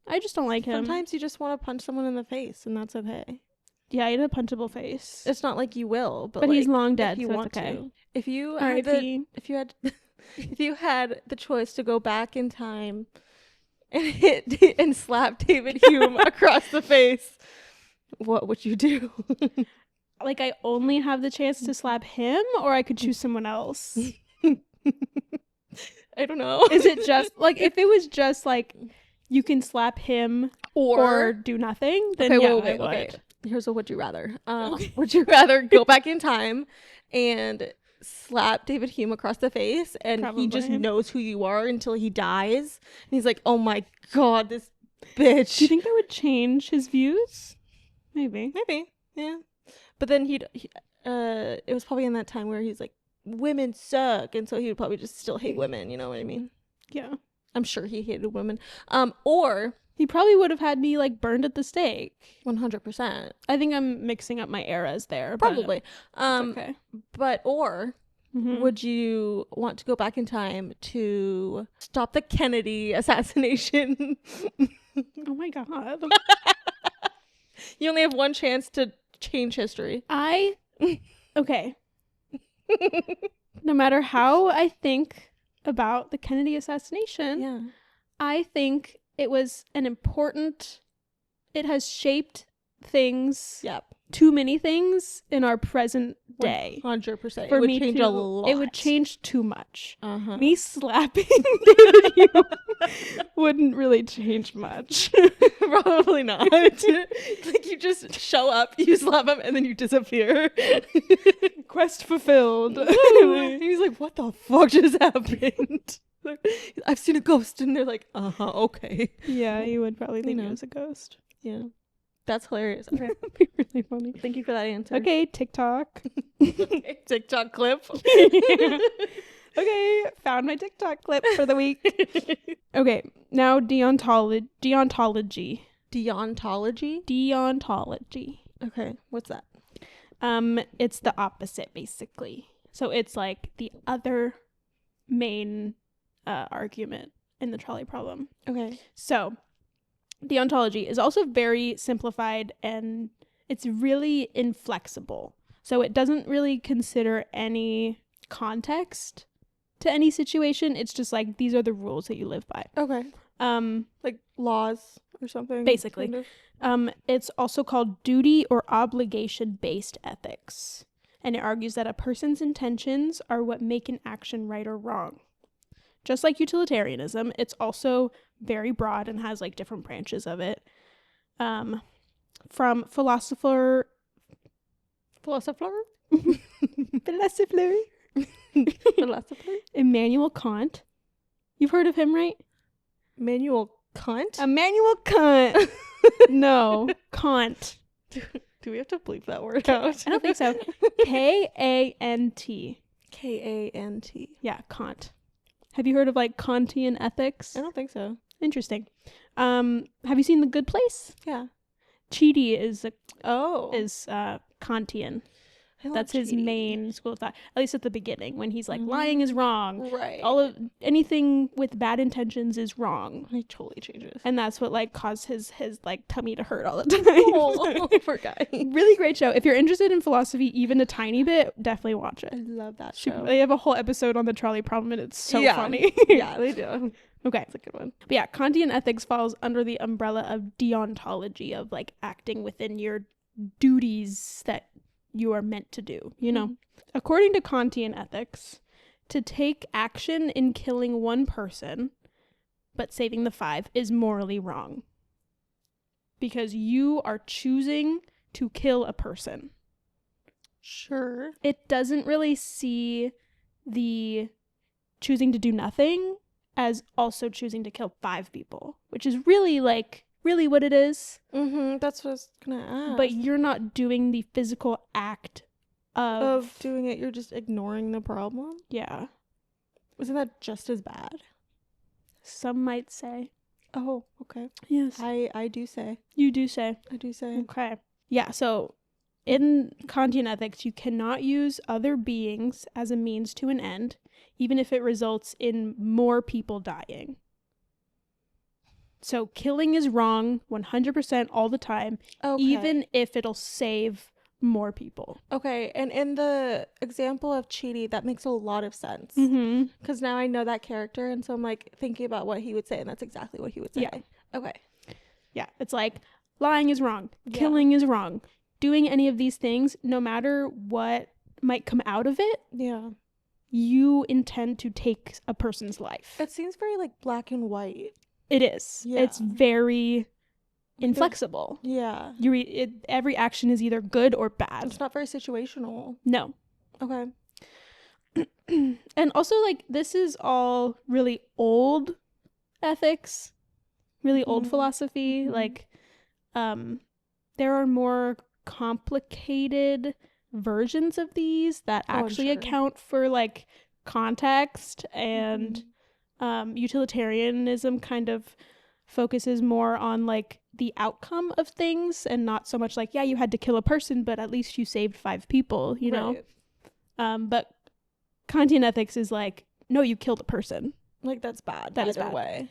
Speaker 1: I just don't like him.
Speaker 2: Sometimes you just want to punch someone in the face, and that's okay.
Speaker 1: Yeah, he had a punchable face.
Speaker 2: It's not like you will, but
Speaker 1: like, he's long dead.
Speaker 2: If you
Speaker 1: so
Speaker 2: want
Speaker 1: okay.
Speaker 2: to. If you had the choice to go back in time and hit and slap David Hume across the face, what would you do?
Speaker 1: Like, I only have the chance to slap him, or I could choose someone else.
Speaker 2: I don't know.
Speaker 1: Is it just like, if it was just like you can slap him or do nothing, then
Speaker 2: okay,
Speaker 1: yeah,
Speaker 2: wait,
Speaker 1: I would.
Speaker 2: Okay. Here's a would you rather. Would you rather go back in time and slap David Hume across the face, and he just
Speaker 1: Probably.
Speaker 2: knows who you are until he dies. And he's like, oh my God, this bitch.
Speaker 1: Do you think that would change his views? Maybe.
Speaker 2: Maybe, yeah. But then it was probably in that time where he's like, women suck, and so he would probably just still hate women, you know what I mean?
Speaker 1: Yeah.
Speaker 2: I'm sure he hated women. Or
Speaker 1: He probably would have had me like burned at the stake.
Speaker 2: 100%.
Speaker 1: I think I'm mixing up my eras there.
Speaker 2: Probably.
Speaker 1: But it's okay.
Speaker 2: But would you want to go back in time to stop the Kennedy assassination?
Speaker 1: Oh my God.
Speaker 2: You only have one chance to change history.
Speaker 1: Okay. No matter how I think about the Kennedy assassination,
Speaker 2: Yeah.
Speaker 1: I think it has shaped things,
Speaker 2: Yep.
Speaker 1: too many things in our present day.
Speaker 2: 100%.
Speaker 1: For
Speaker 2: it would
Speaker 1: me
Speaker 2: change
Speaker 1: to,
Speaker 2: a lot.
Speaker 1: It would change too much.
Speaker 2: Uh-huh.
Speaker 1: Me slapping David Hume wouldn't really change much.
Speaker 2: Probably not. Like you just show up, you slap him, and then you disappear.
Speaker 1: Quest fulfilled.
Speaker 2: He's like, what the fuck just happened? Like, I've seen a ghost, and they're like, okay.
Speaker 1: Yeah, you would probably think
Speaker 2: know.
Speaker 1: it was a ghost.
Speaker 2: Yeah. That's hilarious. Okay.
Speaker 1: That'd be really funny.
Speaker 2: Thank you for that answer.
Speaker 1: Okay, TikTok.
Speaker 2: Okay, TikTok clip.
Speaker 1: Okay, found my TikTok clip for the week. Okay, now deontology.
Speaker 2: Deontology?
Speaker 1: Deontology.
Speaker 2: Okay, what's that?
Speaker 1: It's the opposite, basically. So it's like the other main argument in the trolley problem.
Speaker 2: Okay.
Speaker 1: So deontology is also very simplified, and it's really inflexible. So it doesn't really consider any context to any situation. It's just like, these are the rules that you live by.
Speaker 2: Okay. Like laws or something?
Speaker 1: Basically.
Speaker 2: Kind of?
Speaker 1: It's also called duty or obligation-based ethics. And it argues that a person's intentions are what make an action right or wrong. Just like utilitarianism, it's also very broad and has like different branches of it. From philosopher Immanuel Kant. You've heard of him, right?
Speaker 2: Manual cunt?
Speaker 1: Immanuel Kant. No, Kant.
Speaker 2: Do we have to bleep that word out?
Speaker 1: I don't think so. K-A-N-T.
Speaker 2: K-A-N-T.
Speaker 1: Yeah, Kant. Have you heard of like Kantian ethics?
Speaker 2: I don't think so.
Speaker 1: Interesting. Have you seen The Good Place?
Speaker 2: Yeah.
Speaker 1: Chidi is Kantian.
Speaker 2: I love
Speaker 1: That's his
Speaker 2: Chidi.
Speaker 1: main school of thought. At least at the beginning, when he's like, lying is wrong.
Speaker 2: Right.
Speaker 1: Anything with bad intentions is wrong.
Speaker 2: He totally changes.
Speaker 1: And that's what like caused his like tummy to hurt all the time.
Speaker 2: Oh, poor guy.
Speaker 1: Really great show. If you're interested in philosophy even a tiny bit, definitely watch
Speaker 2: I
Speaker 1: it.
Speaker 2: love that show.
Speaker 1: They have a whole episode on the trolley problem, and it's so funny.
Speaker 2: Yeah, they do.
Speaker 1: Okay.
Speaker 2: It's a good one.
Speaker 1: But yeah, Kantian ethics falls under the umbrella of deontology, of like acting within your duties that you are meant to do, you know? According to Kantian ethics, to take action in killing one person but saving the 5 is morally wrong. Because you are choosing to kill a person.
Speaker 2: Sure.
Speaker 1: It doesn't really see the choosing to do nothing as also choosing to kill 5 people, which is really what it is.
Speaker 2: That's what I was gonna ask.
Speaker 1: But you're not doing the physical act of
Speaker 2: doing it. You're just ignoring the problem.
Speaker 1: Yeah.
Speaker 2: Isn't that just as bad?
Speaker 1: Some might say.
Speaker 2: Oh, okay.
Speaker 1: Yes.
Speaker 2: I do say.
Speaker 1: You do say.
Speaker 2: I do say.
Speaker 1: Okay. Yeah, so in Kantian ethics, you cannot use other beings as a means to an end, even if it results in more people dying. So killing is wrong 100% all the time, even if it'll save more people.
Speaker 2: Okay, and in the example of Chidi, that makes a lot of sense. Because now I know that character, and so I'm like thinking about what he would say, and that's exactly what he would say.
Speaker 1: Yeah.
Speaker 2: Okay.
Speaker 1: Yeah, it's like lying is wrong, killing is wrong, doing any of these things, no matter what might come out of it.
Speaker 2: Yeah.
Speaker 1: You intend to take a person's life.
Speaker 2: It seems very like black and white.
Speaker 1: It is.
Speaker 2: Yeah.
Speaker 1: It's very inflexible.
Speaker 2: Yeah.
Speaker 1: Every action is either good or bad.
Speaker 2: It's not very situational.
Speaker 1: No.
Speaker 2: Okay.
Speaker 1: And also, like, this is all really old ethics, really old philosophy. Like, there are more complicated versions of these that actually account for, like, context, and utilitarianism kind of focuses more on, like, the outcome of things, and not so much like, yeah, you had to kill a person, but at least you saved 5 people, you know? But Kantian ethics is like, no, you killed a person.
Speaker 2: Like, that's bad.
Speaker 1: That is
Speaker 2: either
Speaker 1: bad.
Speaker 2: way.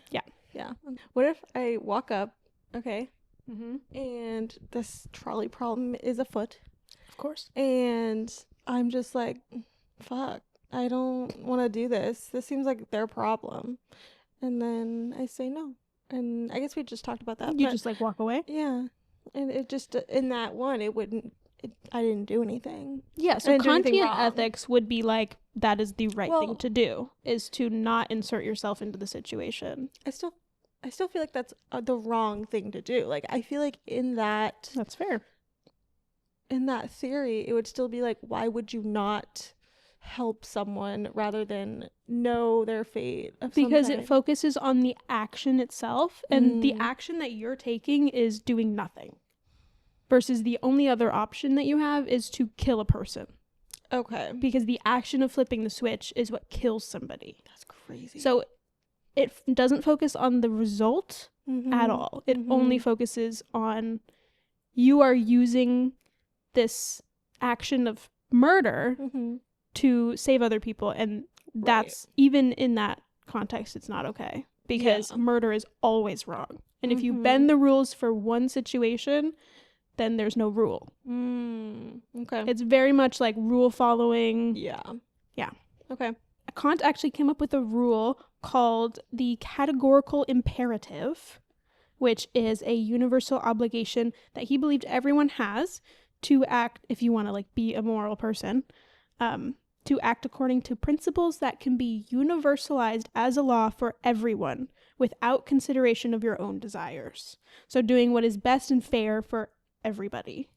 Speaker 1: Yeah.
Speaker 2: What if I walk up, and this trolley problem is afoot?
Speaker 1: Of course.
Speaker 2: And I'm just like, fuck, I don't want to do this. This seems like their problem. And then I say no. And I guess we just talked about that.
Speaker 1: You just, like, walk away?
Speaker 2: Yeah. And it just, in that one, I didn't do anything.
Speaker 1: Yeah, so Kantian ethics would be like, that is the right thing to do, is to not insert yourself into the situation.
Speaker 2: I still feel like that's the wrong thing to do. Like, I feel like
Speaker 1: that's fair.
Speaker 2: In that theory, it would still be like, why would you not help someone rather than know their fate of
Speaker 1: because it focuses on the action itself, and the action that you're taking is doing nothing, versus the only other option that you have is to kill a person.
Speaker 2: Okay.
Speaker 1: Because the action of flipping the switch is what kills somebody.
Speaker 2: That's crazy.
Speaker 1: So it doesn't focus on the result at all. It only focuses on, you are using this action of murder to save other people, and that's even in that context, it's not okay, because murder is always wrong, and if you bend the rules for one situation, then there's no rule.
Speaker 2: Okay.
Speaker 1: It's very much like rule following.
Speaker 2: Yeah.
Speaker 1: Okay. Kant actually came up with a rule called the categorical imperative, which is a universal obligation that he believed everyone has to act, if you want to, like, be a moral person, to act according to principles that can be universalized as a law for everyone without consideration of your own desires. So doing what is best and fair for everybody,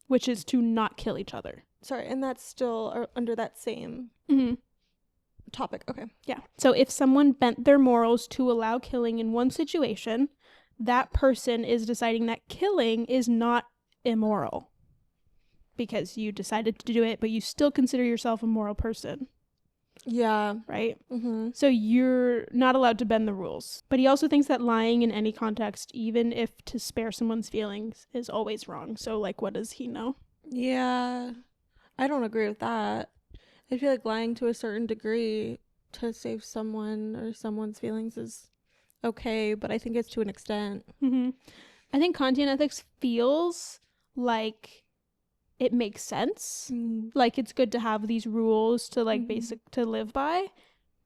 Speaker 1: which is to not kill each other.
Speaker 2: Sorry, and that's still under that same topic. Okay.
Speaker 1: Yeah. So if someone bent their morals to allow killing in one situation, that person is deciding that killing is not immoral, because you decided to do it, but you still consider yourself a moral person.
Speaker 2: Yeah.
Speaker 1: Right? So you're not allowed to bend the rules. But he also thinks that lying in any context, even if to spare someone's feelings, is always wrong. So, like, what does he know?
Speaker 2: Yeah. I don't agree with that. I feel like lying to a certain degree to save someone or someone's feelings is okay, but I think it's to an extent.
Speaker 1: I think Kantian ethics feels like it makes sense. Like, it's good to have these rules to, like, basic to live by,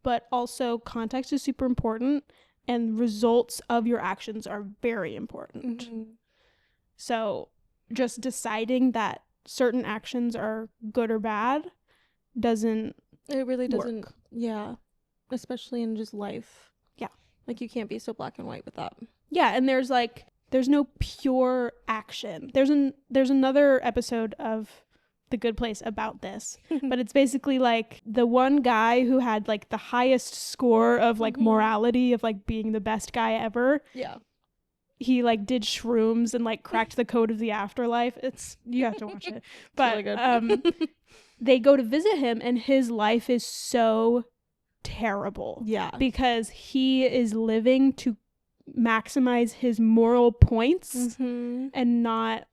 Speaker 1: but also context is super important, and results of your actions are very important. So just deciding that certain actions are good or bad doesn't
Speaker 2: work. Yeah, especially in just life. Yeah, like, you can't be so black and white with that.
Speaker 1: Yeah, and there's no pure action. There's another episode of The Good Place about this, but it's basically like the one guy who had, like, the highest score of, like, morality of, like, being the best guy ever.
Speaker 2: Yeah.
Speaker 1: He, like, did shrooms and, like, cracked the code of the afterlife. You have to watch it. But
Speaker 2: really good.
Speaker 1: they go to visit him, and his life is so terrible.
Speaker 2: Yeah.
Speaker 1: Because he is living to maximize his moral points and not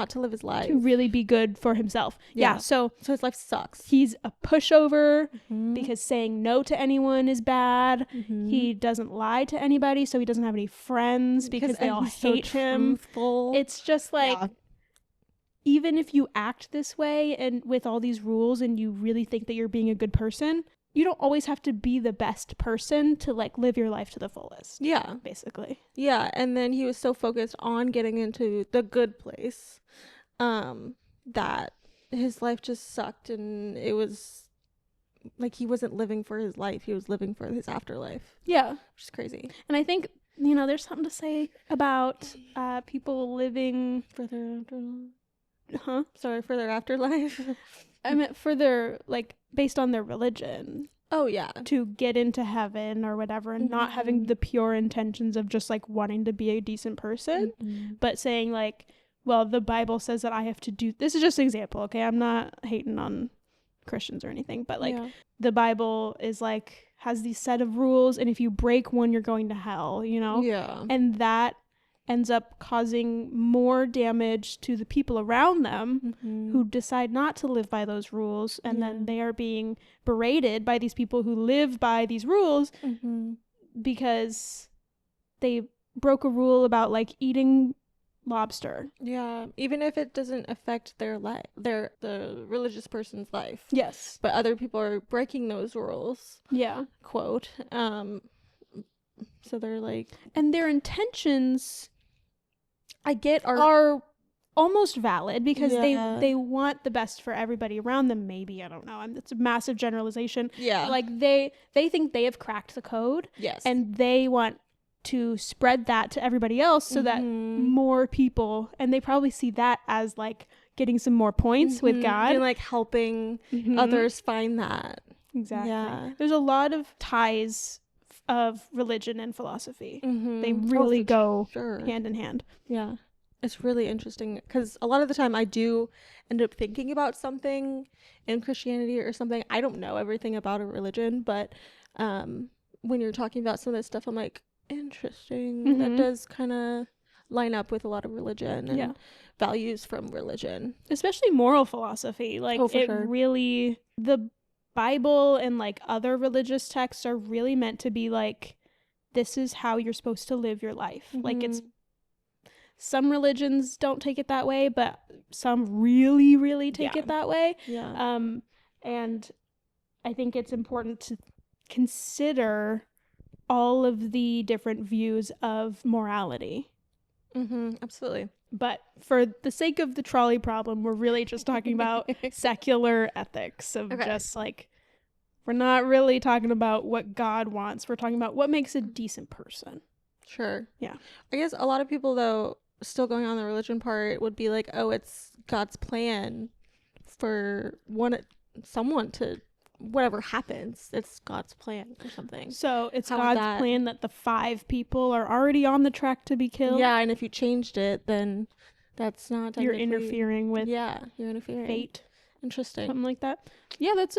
Speaker 2: to live his life,
Speaker 1: to really be good for himself. Yeah, so
Speaker 2: his life sucks.
Speaker 1: He's a pushover because saying no to anyone is bad. He doesn't lie to anybody, so he doesn't have any friends because they all hate him. It's just like, even if you act this way and with all these rules and you really think that you're being a good person, you don't always have to be the best person to, like, live your life to the fullest. Yeah. Basically.
Speaker 2: Yeah. And then he was so focused on getting into the good place that his life just sucked. And it was like, he wasn't living for his life. He was living for his afterlife.
Speaker 1: Yeah.
Speaker 2: Which is crazy.
Speaker 1: And I think, you know, there's something to say about people living
Speaker 2: for their afterlife. Sorry, for their afterlife.
Speaker 1: I meant for their, like, based on their religion.
Speaker 2: Oh, yeah.
Speaker 1: To get into heaven or whatever, and not having the pure intentions of just, like, wanting to be a decent person, but saying, like, well, the Bible says that I have to do, this is just an example, okay? I'm not hating on Christians or anything, but, like, the Bible is, like, has these set of rules, and if you break one, you're going to hell, you know?
Speaker 2: Yeah.
Speaker 1: And that ends up causing more damage to the people around them who decide not to live by those rules, and then they are being berated by these people who live by these rules because they broke a rule about, like, eating lobster.
Speaker 2: Yeah, even if it doesn't affect their life, the religious person's life.
Speaker 1: Yes.
Speaker 2: But other people are breaking those rules.
Speaker 1: Yeah.
Speaker 2: Quote. So they're like,
Speaker 1: and their intentions,
Speaker 2: I get,
Speaker 1: are almost valid because they want the best for everybody around them. Maybe, I don't know. It's a massive generalization.
Speaker 2: Yeah.
Speaker 1: Like they think they have cracked the code.
Speaker 2: Yes.
Speaker 1: And they want to spread that to everybody else so that more people, and they probably see that as like getting some more points with God.
Speaker 2: And like helping others find that.
Speaker 1: Exactly.
Speaker 2: Yeah.
Speaker 1: There's a lot of ties of religion and philosophy. They really go hand in hand.
Speaker 2: Yeah. It's really interesting because a lot of the time I do end up thinking about something in Christianity or something. I don't know everything about a religion, but when you're talking about some of this stuff, I'm like, interesting. That does kind of line up with a lot of religion and values from religion.
Speaker 1: Especially moral philosophy. Like, really, the Bible and like other religious texts are really meant to be like, this is how you're supposed to live your life. Like, it's, some religions don't take it that way, but some really, really take it that way.
Speaker 2: Yeah.
Speaker 1: And I think it's important to consider all of the different views of morality.
Speaker 2: Absolutely.
Speaker 1: But for the sake of the trolley problem, we're really just talking about secular ethics of just like, we're not really talking about what God wants. We're talking about what makes a decent person.
Speaker 2: Sure.
Speaker 1: Yeah.
Speaker 2: I guess a lot of people, though, still going on the religion part would be like, oh, it's God's plan for someone to, whatever happens, it's God's plan or something.
Speaker 1: So it's God's plan that the 5 people are already on the track to be killed.
Speaker 2: Yeah, and if you changed it, then that's not
Speaker 1: you're interfering with
Speaker 2: you're interfering.
Speaker 1: Fate.
Speaker 2: Interesting.
Speaker 1: Something like that. Yeah, that's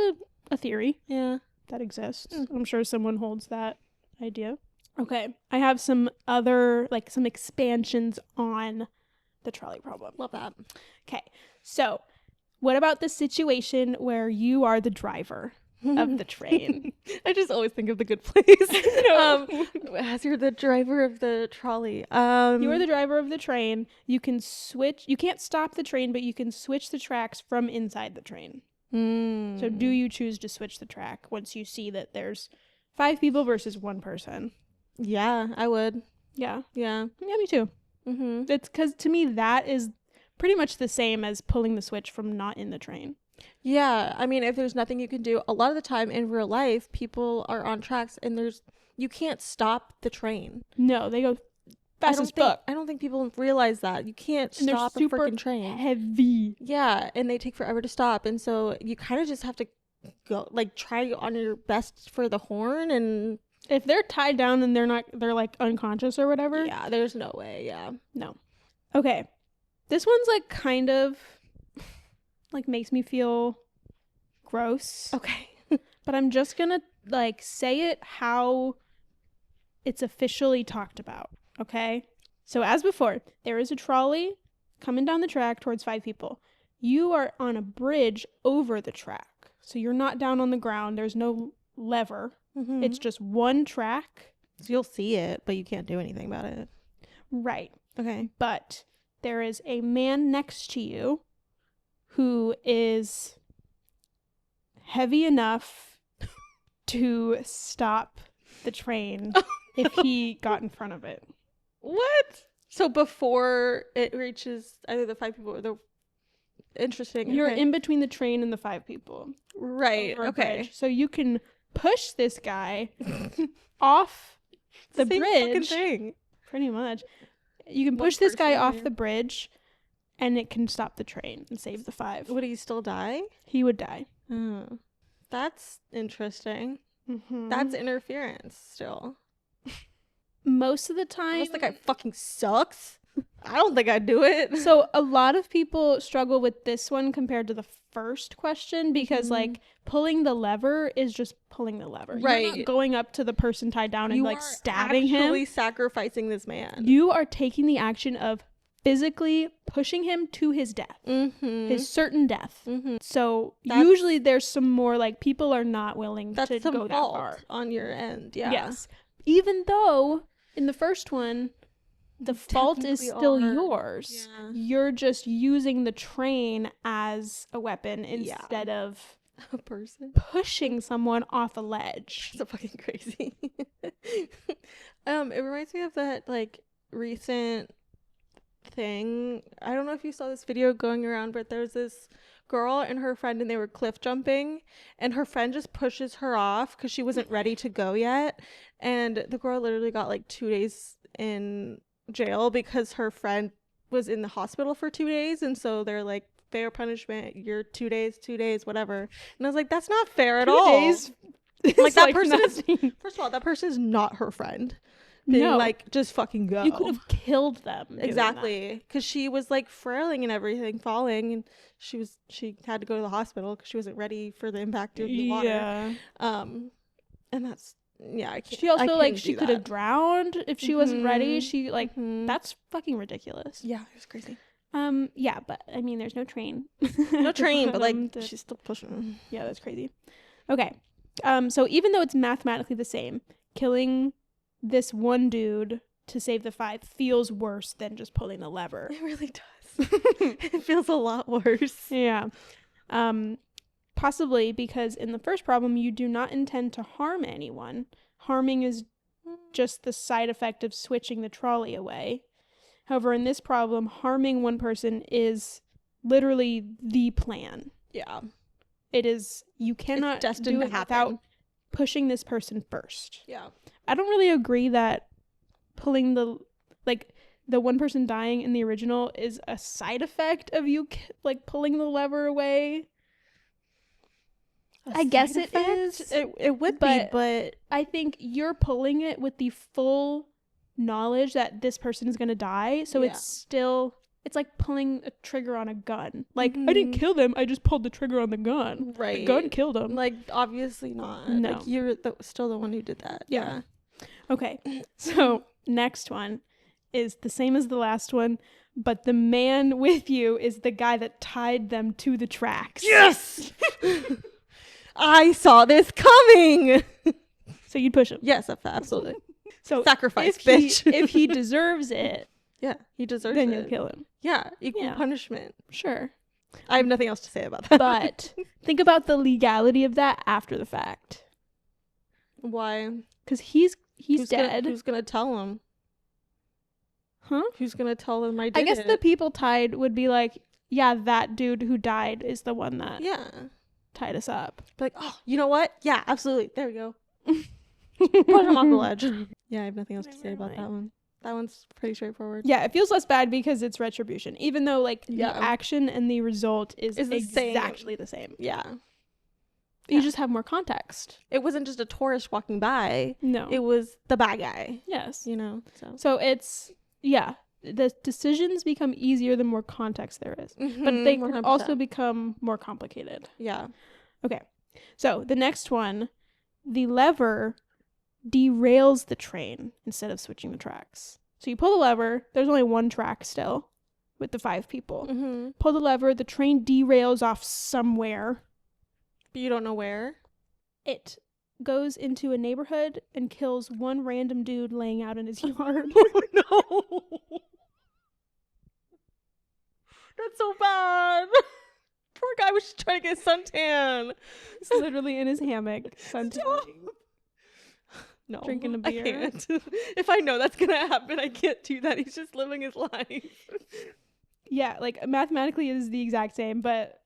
Speaker 1: a theory.
Speaker 2: Yeah.
Speaker 1: That exists. I'm sure someone holds that idea. Okay. I have some other, like, some expansions on the trolley problem.
Speaker 2: Love that.
Speaker 1: Okay. So, what about the situation where you are the driver of the train?
Speaker 2: I just always think of The Good Place. As you're the driver of the trolley. You
Speaker 1: are the driver of the train. You can switch. You can't stop the train, but you can switch the tracks from inside the train. So do you choose to switch the track once you see that there's 5 people versus 1 person?
Speaker 2: Yeah, I would.
Speaker 1: Yeah.
Speaker 2: Yeah.
Speaker 1: Yeah, me too. It's because to me that is pretty much the same as pulling the switch from not in the train.
Speaker 2: Yeah, I mean, if there's nothing you can do, a lot of the time in real life, people are on tracks and you can't stop the train.
Speaker 1: No, they go fast as fuck.
Speaker 2: I don't think people realize that. You can't stop a freaking train.
Speaker 1: Heavy.
Speaker 2: Yeah, and they take forever to stop, and so you kind of just have to go, like, try on your best for the horn, and
Speaker 1: if they're tied down and they're like unconscious or whatever.
Speaker 2: Yeah, there's no way. Yeah.
Speaker 1: No. Okay. This one's like kind of like makes me feel gross.
Speaker 2: Okay.
Speaker 1: But I'm just gonna like say it how it's officially talked about. Okay. So as before, there is a trolley coming down the track towards 5 people. You are on a bridge over the track. So you're not down on the ground. There's no lever. It's just one track.
Speaker 2: So you'll see it, but you can't do anything about it.
Speaker 1: Right.
Speaker 2: Okay.
Speaker 1: But there is a man next to you who is heavy enough to stop the train if he got in front of it.
Speaker 2: What? So before it reaches either the 5 people or the... Interesting.
Speaker 1: You're in between the train and the 5 people.
Speaker 2: Right. Okay.
Speaker 1: Bridge. So you can push this guy off the
Speaker 2: Same
Speaker 1: bridge.
Speaker 2: Fucking thing.
Speaker 1: Pretty much. You can push this guy off the bridge and it can stop the train and save the 5.
Speaker 2: Would he still die?
Speaker 1: He would die.
Speaker 2: Oh, that's interesting.
Speaker 1: Mm-hmm.
Speaker 2: That's interference still.
Speaker 1: Most of the time.
Speaker 2: Unless the guy fucking sucks. I don't think I'd do it.
Speaker 1: So a lot of people struggle with this one compared to the first question because like pulling the lever is just pulling the lever.
Speaker 2: Right.
Speaker 1: You're not going up to the person tied down and like stabbing him.
Speaker 2: Actually sacrificing this man.
Speaker 1: You are taking the action of physically pushing him to his death, his certain death. So usually there's some more like people are not willing to go that far
Speaker 2: on your end. Yeah.
Speaker 1: Yes. Even though in the first one, the fault is still yours. Yeah. You're just using the train as a weapon instead of
Speaker 2: a person
Speaker 1: pushing someone off a ledge.
Speaker 2: That's so fucking crazy. It reminds me of that like recent thing. I don't know if you saw this video going around, but there's this girl and her friend and they were cliff jumping and her friend just pushes her off because she wasn't ready to go yet, and the girl literally got like 2 days in jail because her friend was in the hospital for 2 days, and so they're like, fair punishment, you're 2 days, whatever. And I was like, that's not fair at all. 2 days like that person is, first of all, that person is not her friend. Being like, just fucking go.
Speaker 1: You could have killed them.
Speaker 2: Exactly, because she was like frailing and everything, falling, and she had to go to the hospital because she wasn't ready for the impact of the water.
Speaker 1: Yeah.
Speaker 2: And that's I can't.
Speaker 1: She also like she could have drowned if she wasn't ready. She like that's fucking ridiculous.
Speaker 2: Yeah, it was crazy.
Speaker 1: Yeah, but I mean, there's no train.
Speaker 2: No train, but like she's still pushing.
Speaker 1: Yeah, that's crazy. Okay. So even though it's mathematically the same, killing this one dude to save the 5 feels worse than just pulling the lever.
Speaker 2: It really does. It feels a lot worse.
Speaker 1: Yeah. Possibly because in the first problem, you do not intend to harm anyone. Harming is just the side effect of switching the trolley away. However, in this problem, harming one person is literally the plan.
Speaker 2: Yeah.
Speaker 1: It is, you cannot do it without pushing this person first.
Speaker 2: Yeah.
Speaker 1: I don't really agree that pulling the one person dying in the original is a side effect of you like pulling the lever away. I guess it is.
Speaker 2: It would be, but
Speaker 1: I think you're pulling it with the full knowledge that this person is going to die. So it's like pulling a trigger on a gun. Like, I didn't kill them. I just pulled the trigger on the gun.
Speaker 2: Right.
Speaker 1: The gun killed them.
Speaker 2: Like, obviously not.
Speaker 1: No.
Speaker 2: Like, you're still the one who did that.
Speaker 1: Yeah. Okay. So next one is the same as the last one, but the man with you is the guy that tied them to the tracks.
Speaker 2: Yes! I saw this coming.
Speaker 1: So you'd push him.
Speaker 2: Yes, absolutely.
Speaker 1: So
Speaker 2: sacrifice, bitch.
Speaker 1: If he deserves it,
Speaker 2: he deserves
Speaker 1: then
Speaker 2: it.
Speaker 1: you'll kill him.
Speaker 2: Yeah, equal punishment.
Speaker 1: Sure.
Speaker 2: I have nothing else to say about that.
Speaker 1: But think about the legality of that after the fact.
Speaker 2: Why?
Speaker 1: Because he's dead.
Speaker 2: Who's gonna tell him?
Speaker 1: Huh?
Speaker 2: Who's gonna tell him I did it?
Speaker 1: I guess the people tied would be like, yeah, that dude who died is the one that tied us up.
Speaker 2: Be like, oh, you know what? Yeah, absolutely. There we go. Put him off the ledge. Yeah, I have nothing else to say about that one. That one's pretty straightforward.
Speaker 1: Yeah, it feels less bad because it's retribution, even though like the action and the result is exactly the same.
Speaker 2: Yeah.
Speaker 1: You just have more context.
Speaker 2: It wasn't just a tourist walking by.
Speaker 1: No.
Speaker 2: It was the bad guy.
Speaker 1: Yes.
Speaker 2: You know,
Speaker 1: so it's, the decisions become easier the more context there is. But they can also become more complicated.
Speaker 2: Yeah.
Speaker 1: Okay. So the next one, the lever derails the train instead of switching the tracks. So you pull the lever, there's only one track still with the 5 people. Pull the lever, the train derails off somewhere.
Speaker 2: But you don't know where?
Speaker 1: It goes into a neighborhood and kills one random dude laying out in his yard.
Speaker 2: Oh no! That's so bad. Poor guy was just trying to get suntan.
Speaker 1: He's literally in his hammock, suntanning.
Speaker 2: No,
Speaker 1: drinking a beer.
Speaker 2: I can't. If I know that's gonna happen, I can't do that. He's just living his life.
Speaker 1: Yeah, like mathematically it is the exact same, but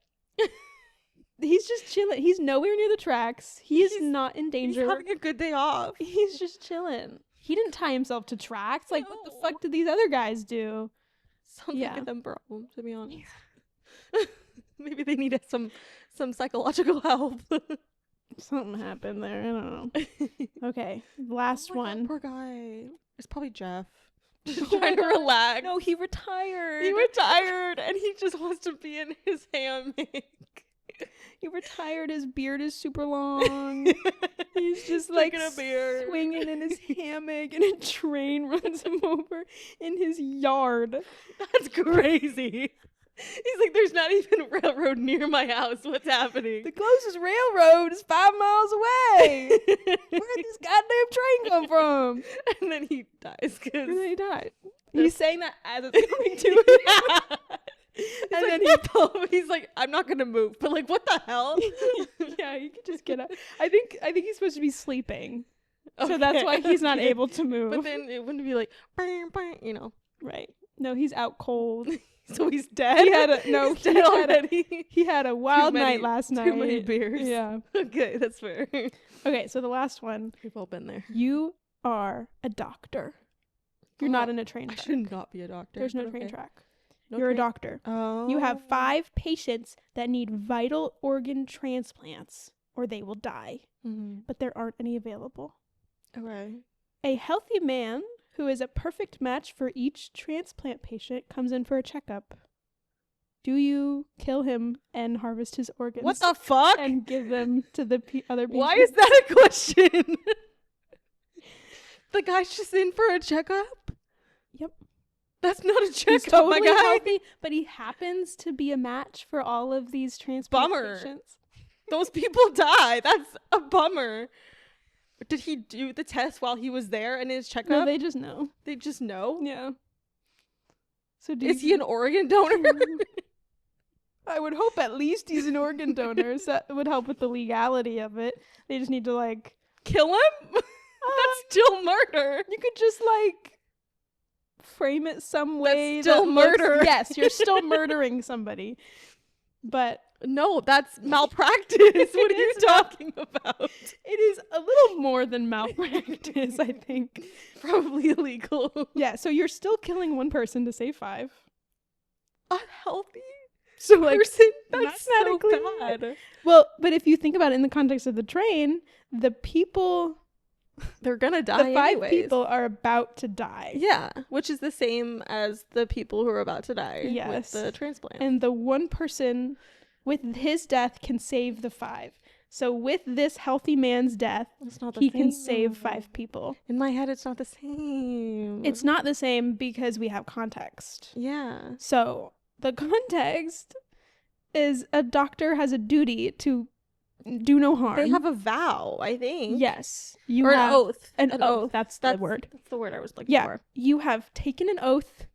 Speaker 1: he's just chilling. He's nowhere near the tracks. He's not in danger.
Speaker 2: He's having a good day off.
Speaker 1: He's just chilling. He didn't tie himself to tracks. Like, what the fuck did these other guys do?
Speaker 2: Sounds like a them problem, to be honest. Maybe they needed some psychological help.
Speaker 1: Something happened there. I don't know. Okay, last one.
Speaker 2: God, poor guy. It's probably Jeff. Just trying to relax.
Speaker 1: No, he retired.
Speaker 2: He retired, and he just wants to be in his hammock.
Speaker 1: He retired. His beard is super long. He's just like
Speaker 2: a beer,
Speaker 1: swinging in his hammock, and a train runs him over in his yard.
Speaker 2: That's crazy. He's like, there's not even a railroad near my house. What's happening?
Speaker 1: The closest railroad is 5 miles away. Where'd this goddamn train come from?
Speaker 2: And then he dies.
Speaker 1: And then he died. He's saying that as it's coming to him.
Speaker 2: And then he's like, I'm not gonna move. But like, what the hell?
Speaker 1: Yeah, you could just get up. I think he's supposed to be sleeping. Okay. So that's why he's not able to move.
Speaker 2: But then it wouldn't be like, bang, bang, you know.
Speaker 1: Right. No, he's out cold.
Speaker 2: So he's dead?
Speaker 1: He had a wild night last night.
Speaker 2: Too many beers.
Speaker 1: Yeah.
Speaker 2: Okay, that's fair.
Speaker 1: Okay, so the last one.
Speaker 2: We've all been there.
Speaker 1: You are a doctor. You're not in a train track.
Speaker 2: I should not be a doctor.
Speaker 1: There's no train track. You're a doctor.
Speaker 2: Oh.
Speaker 1: You have 5 patients that need vital organ transplants or they will die.
Speaker 2: Mm-hmm.
Speaker 1: But there aren't any available.
Speaker 2: Okay.
Speaker 1: A healthy man who is a perfect match for each transplant patient comes in for a checkup. Do you kill him and harvest his organs?
Speaker 2: What the fuck?
Speaker 1: And give them to the other people?
Speaker 2: Why is that a question? The guy's just in for a checkup?
Speaker 1: Yep.
Speaker 2: That's not a checkup,
Speaker 1: He's totally
Speaker 2: my guy.
Speaker 1: healthy, but he happens to be a match for all of these transplant patients.
Speaker 2: Those people die. That's a bummer. Did he do the test while he was there in his checkup?
Speaker 1: No, they just know.
Speaker 2: They just know?
Speaker 1: Yeah. So
Speaker 2: is he an organ donor?
Speaker 1: I would hope at least he's an organ donor. So that would help with the legality of it. They just need to, like...
Speaker 2: Kill him? That's still murder.
Speaker 1: You could just, like... frame it some way.
Speaker 2: That's still murder.
Speaker 1: Yes, you're still murdering somebody. But...
Speaker 2: No, that's malpractice. What are you talking about?
Speaker 1: It is a little more than malpractice, I think.
Speaker 2: Probably illegal.
Speaker 1: Yeah, so you're still killing one person to save 5.
Speaker 2: Unhealthy?
Speaker 1: So, like,
Speaker 2: person? That's
Speaker 1: not
Speaker 2: so bad.
Speaker 1: Well, but if you think about it in the context of the train, the people...
Speaker 2: They're gonna die
Speaker 1: The 5
Speaker 2: anyways.
Speaker 1: people are about to die.
Speaker 2: Yeah, which is the same as the people who are about to die
Speaker 1: Yes.
Speaker 2: with the transplant.
Speaker 1: And the one person with his death can save the 5. So with this healthy man's death, he can save 5 people.
Speaker 2: In my head, it's not the same.
Speaker 1: It's not the same because we have context.
Speaker 2: Yeah.
Speaker 1: So the context is a doctor has a duty to do no harm.
Speaker 2: They have a vow, I think.
Speaker 1: Yes.
Speaker 2: Or an oath.
Speaker 1: An oath. That's the word.
Speaker 2: That's the word I was looking for.
Speaker 1: You have taken an oath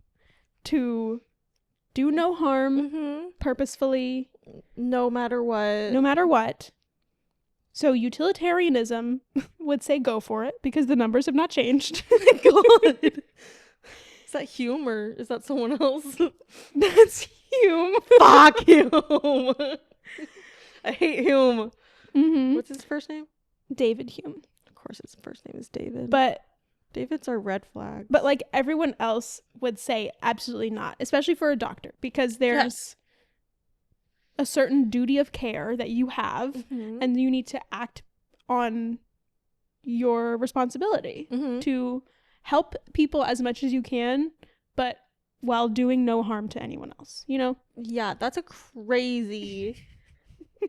Speaker 1: to do no harm purposefully.
Speaker 2: No matter what.
Speaker 1: No matter what. So utilitarianism would say go for it because the numbers have not changed.
Speaker 2: Oh my God. Is that Hume or is that someone else?
Speaker 1: That's Hume.
Speaker 2: Fuck Hume. I hate Hume. What's his first name?
Speaker 1: David Hume.
Speaker 2: Of course his first name is David.
Speaker 1: But
Speaker 2: David's our red flag.
Speaker 1: But like everyone else would say absolutely not, especially for a doctor, because there's a certain duty of care that you have and you need to act on your responsibility to help people as much as you can, but while doing no harm to anyone else, you know?
Speaker 2: Yeah, that's a crazy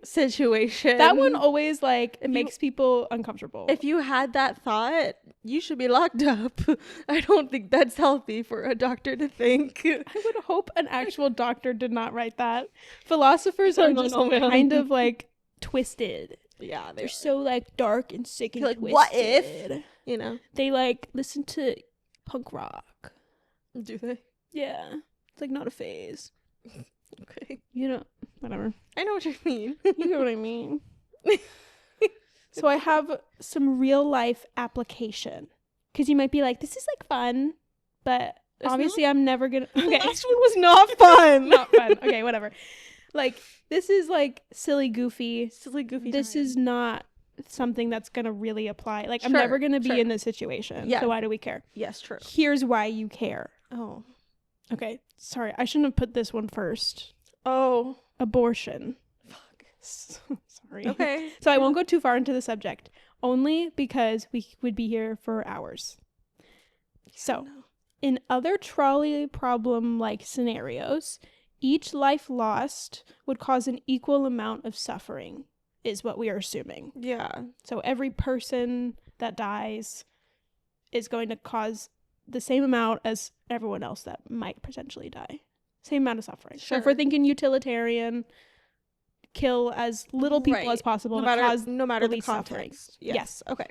Speaker 2: situation.
Speaker 1: That one always it makes people uncomfortable.
Speaker 2: If you had that thought, you should be locked up. I don't think that's healthy for a doctor to think.
Speaker 1: I would hope an actual doctor did not write that. Philosophers are just kind of twisted.
Speaker 2: Yeah,
Speaker 1: they're so dark and sick and twisted.
Speaker 2: What if? You know,
Speaker 1: they listen to punk rock.
Speaker 2: Do they?
Speaker 1: Yeah, it's not a phase.
Speaker 2: Okay.
Speaker 1: You know, whatever.
Speaker 2: I know what you mean.
Speaker 1: You know what I mean. So I have some real life application. Because you might be like, this is fun, but obviously I'm never going to...
Speaker 2: Okay. The last one was not fun.
Speaker 1: Not fun. Okay, whatever. This is silly, goofy.
Speaker 2: Silly, goofy
Speaker 1: This
Speaker 2: time.
Speaker 1: is not something that's going to really apply. I'm never going to be in this situation.
Speaker 2: Yeah.
Speaker 1: So why do we care?
Speaker 2: Yes, true.
Speaker 1: Here's why you care.
Speaker 2: Oh.
Speaker 1: Okay, sorry, I shouldn't have put this one first.
Speaker 2: Oh.
Speaker 1: Abortion.
Speaker 2: Fuck.
Speaker 1: Sorry.
Speaker 2: Okay.
Speaker 1: So I won't go too far into the subject, only because we would be here for hours. So, in other trolley problem-like scenarios, each life lost would cause an equal amount of suffering, is what we are assuming.
Speaker 2: Yeah.
Speaker 1: So every person that dies is going to cause the same amount as everyone else that might potentially die. Same amount of suffering.
Speaker 2: Sure.
Speaker 1: So if we're thinking utilitarian, kill as little people as possible
Speaker 2: no
Speaker 1: to cause
Speaker 2: matter
Speaker 1: the
Speaker 2: the
Speaker 1: least
Speaker 2: context.
Speaker 1: suffering. Yes.
Speaker 2: Okay.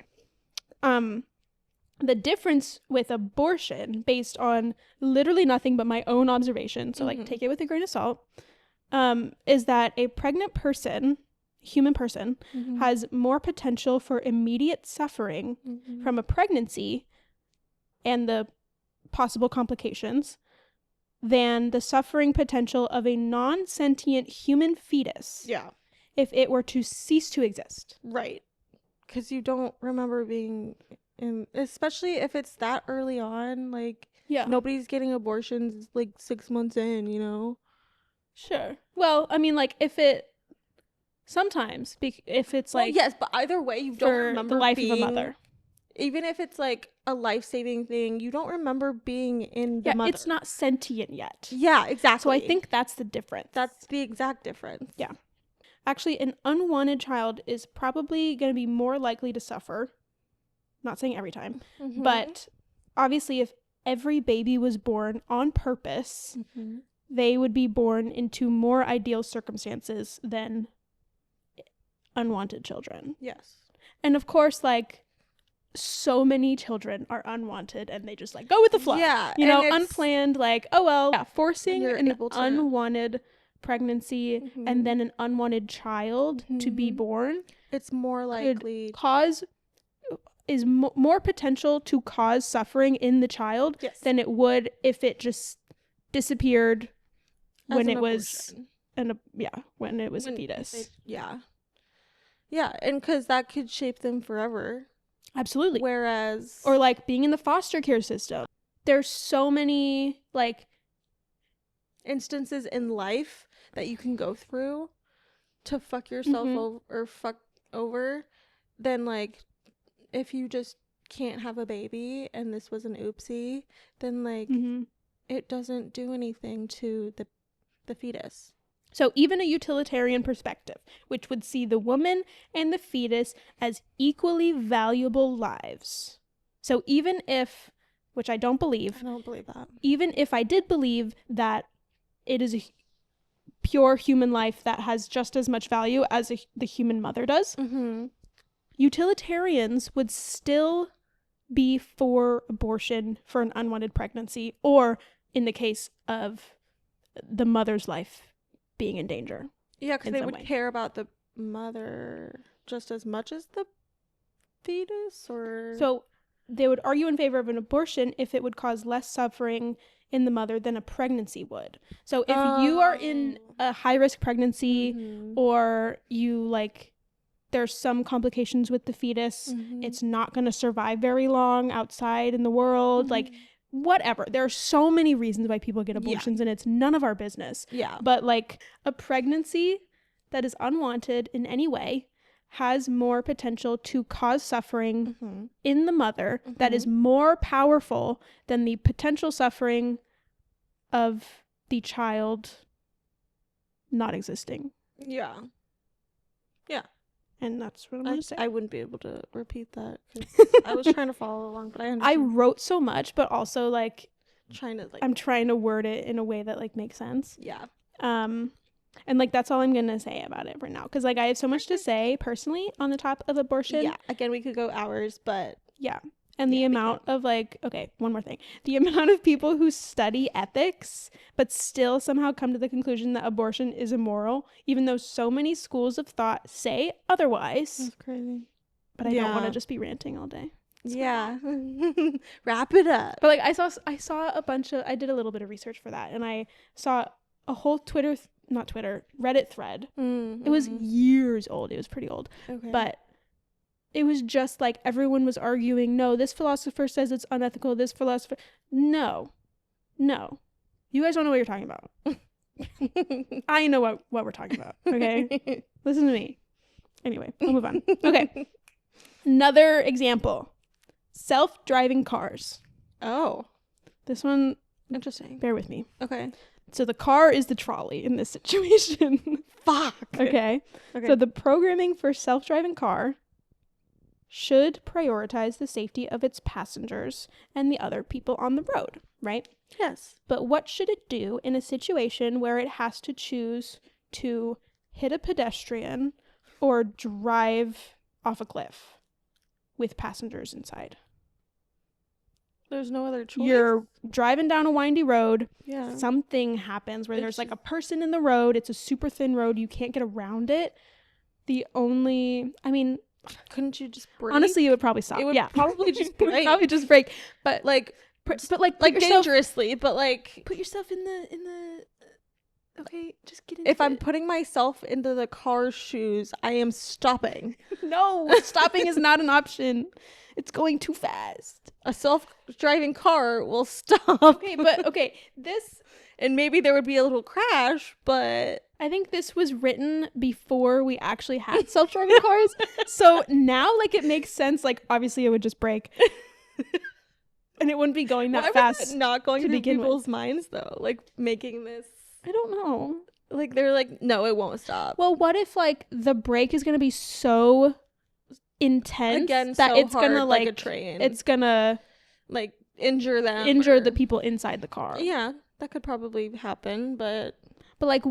Speaker 1: The difference with abortion, based on literally nothing but my own observation, so like take it with a grain of salt, is that a pregnant person, human person, has more potential for immediate suffering from a pregnancy and the possible complications than the suffering potential of a non-sentient human fetus.
Speaker 2: Yeah.
Speaker 1: If it were to cease to exist.
Speaker 2: Right. Because you don't remember being especially if it's that early on, like, nobody's getting abortions like 6 months in, you know?
Speaker 1: Sure. Well, I mean, like, if it sometimes, if it's like,
Speaker 2: yes, but either way, you don't remember
Speaker 1: the life
Speaker 2: being,
Speaker 1: of a mother.
Speaker 2: Even if it's like a life-saving thing, you don't remember being in the mother.
Speaker 1: It's not sentient yet.
Speaker 2: Yeah, exactly.
Speaker 1: So I think that's the difference.
Speaker 2: That's the exact difference.
Speaker 1: Yeah. Actually, an unwanted child is probably going to be more likely to suffer. Not saying every time, but obviously if every baby was born on purpose, they would be born into more ideal circumstances than unwanted children.
Speaker 2: Yes.
Speaker 1: And of course, like, so many children are unwanted and they just like go with the flow.
Speaker 2: Yeah.
Speaker 1: You know, unplanned, like, oh well, forcing an unwanted pregnancy and then an unwanted child to be born.
Speaker 2: It's more likely
Speaker 1: is more potential to cause suffering in the child than it would if it just disappeared when it was when it was a fetus.
Speaker 2: Yeah, and because that could shape them forever.
Speaker 1: Absolutely.
Speaker 2: Whereas,
Speaker 1: or like being in the foster care system, there's so many like
Speaker 2: instances in life that you can go through to fuck yourself over, then like, if you just can't have a baby and this was an oopsie, then like it doesn't do anything to the fetus.
Speaker 1: So even a utilitarian perspective, which would see the woman and the fetus as equally valuable lives. So even if, which I don't believe
Speaker 2: that.
Speaker 1: Even if I did believe that it is a pure human life that has just as much value as the human mother does, utilitarians would still be for abortion for an unwanted pregnancy, or in the case of the mother's life being in danger.
Speaker 2: Yeah, because they would care about the mother just as much as the fetus, or...
Speaker 1: So they would argue in favor of an abortion if it would cause less suffering in the mother than a pregnancy would. So if you are in a high-risk pregnancy, or you, like, there's some complications with the fetus, it's not going to survive very long outside in the world, like, whatever. There are so many reasons why people get abortions, and it's none of our business.
Speaker 2: Yeah.
Speaker 1: But, like, a pregnancy that is unwanted in any way has more potential to cause suffering in the mother that is more powerful than the potential suffering of the child not existing.
Speaker 2: Yeah.
Speaker 1: And that's what I'm going to say.
Speaker 2: I wouldn't be able to repeat that because I was trying to follow along, but I
Speaker 1: wrote so much, but also like
Speaker 2: I'm
Speaker 1: trying to word it in a way that like makes sense.
Speaker 2: Yeah.
Speaker 1: And like that's all I'm going to say about it for now, because like I have so much to say personally on the top of abortion.
Speaker 2: Yeah. Again, we could go hours, but
Speaker 1: yeah. And the amount of like, okay, one more thing. The amount of people who study ethics but still somehow come to the conclusion that abortion is immoral, even though so many schools of thought say otherwise.
Speaker 2: That's crazy.
Speaker 1: But I don't want to just be ranting all day.
Speaker 2: So. Yeah. Wrap it up.
Speaker 1: But like I saw a bunch of, I did a little bit of research for that, and I saw a whole Reddit thread. It was years old. It was pretty old. Okay. But it was just like everyone was you You guys don't know what you're talking about. I know what we're talking about. Okay. Listen to me. Anyway, we'll move on. Okay. Another example. Self-driving cars.
Speaker 2: Oh.
Speaker 1: This one,
Speaker 2: Interesting.
Speaker 1: bear with me.
Speaker 2: Okay.
Speaker 1: So the car is the trolley in this situation.
Speaker 2: Fuck.
Speaker 1: Okay. So the programming for self-driving car should prioritize the safety of its passengers and the other people on the road, right?
Speaker 2: Yes.
Speaker 1: But what should it do in a situation where it has to choose to hit a pedestrian or drive off a cliff with passengers inside?
Speaker 2: There's no other choice.
Speaker 1: You're driving down a windy road.
Speaker 2: Yeah.
Speaker 1: Something happens where there's like a person in the road. It's a super thin road. You can't get around it.
Speaker 2: Couldn't you just brake?
Speaker 1: Honestly, it would probably stop.
Speaker 2: It would probably just break.
Speaker 1: Probably just break. But
Speaker 2: like
Speaker 1: yourself,
Speaker 2: dangerously, but like
Speaker 1: put yourself in the okay, just get into
Speaker 2: if I'm putting myself into the car's shoes, I am stopping.
Speaker 1: No, stopping is not an option. It's going too fast.
Speaker 2: A self-driving car will stop.
Speaker 1: Okay, this,
Speaker 2: and maybe there would be a little crash, but
Speaker 1: I think this was written before we actually had self-driving cars. So now, like, it makes sense. Like, obviously, it would just break. And it wouldn't be going that fast.
Speaker 2: Was that not going through people's minds, though? Like, making this...
Speaker 1: I don't know.
Speaker 2: Like, they're like, no, it won't stop.
Speaker 1: Well, what if, like, the brake is going to be so intense that it's going to, like a train. It's going to...
Speaker 2: like, injure them.
Speaker 1: Injure the people inside the car.
Speaker 2: Yeah, that could probably happen, but...
Speaker 1: But, like,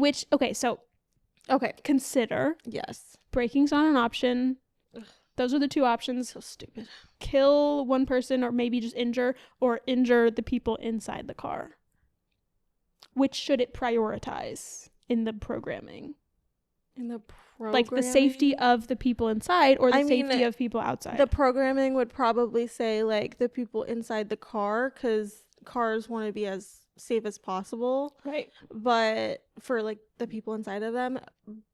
Speaker 1: consider.
Speaker 2: Yes.
Speaker 1: Braking's not an option.
Speaker 2: Ugh.
Speaker 1: Those are the two options.
Speaker 2: So stupid.
Speaker 1: Kill one person or maybe just injure, or injure the people inside the car. Which should it prioritize in the programming?
Speaker 2: In the programming?
Speaker 1: Like the safety of the people inside or the safety of people outside?
Speaker 2: The programming would probably say, like, the people inside the car, because cars want to be as safe as possible.
Speaker 1: Right.
Speaker 2: But for, like, the people inside of them.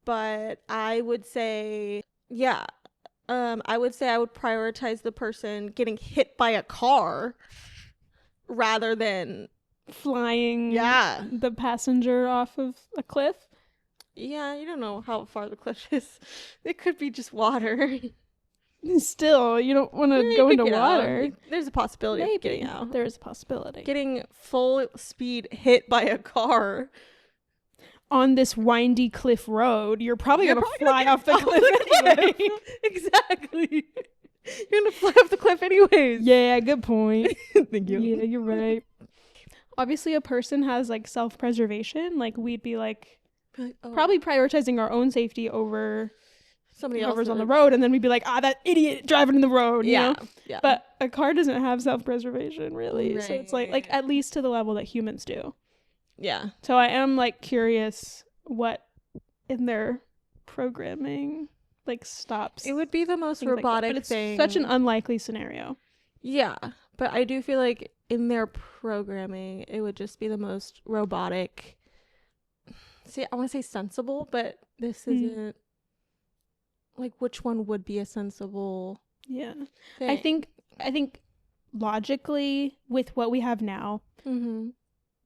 Speaker 2: But I would say, yeah. I would say I would prioritize the person getting hit by a car rather than
Speaker 1: flying the passenger off of a cliff.
Speaker 2: Yeah, you don't know how far the cliff is. It could be just water.
Speaker 1: Still, you don't want to go into water.
Speaker 2: There's a possibility of getting out.
Speaker 1: There is a possibility.
Speaker 2: Getting full speed hit by a car
Speaker 1: on this windy cliff road, you're probably going to fly off the cliff anyway.
Speaker 2: Exactly. You're going to fly off the cliff anyways.
Speaker 1: Yeah, good point.
Speaker 2: Thank you.
Speaker 1: Yeah, you're right. Obviously, a person has, like, self-preservation. Like, we'd be, like probably prioritizing our own safety over somebody else's on the road. And then we'd be like, that idiot driving in the road, you know? Yeah. But a car doesn't have self-preservation, really. Right. So it's, like, at least to the level that humans do.
Speaker 2: Yeah.
Speaker 1: So I am, like, curious what in their programming, like, stops.
Speaker 2: It would be the most robotic thing.
Speaker 1: It's such an unlikely scenario.
Speaker 2: Yeah. But I do feel like in their programming, it would just be the most robotic. See, I want to say sensible, but this isn't. Like, which one would be a sensible thing?
Speaker 1: I think logically, with what we have now,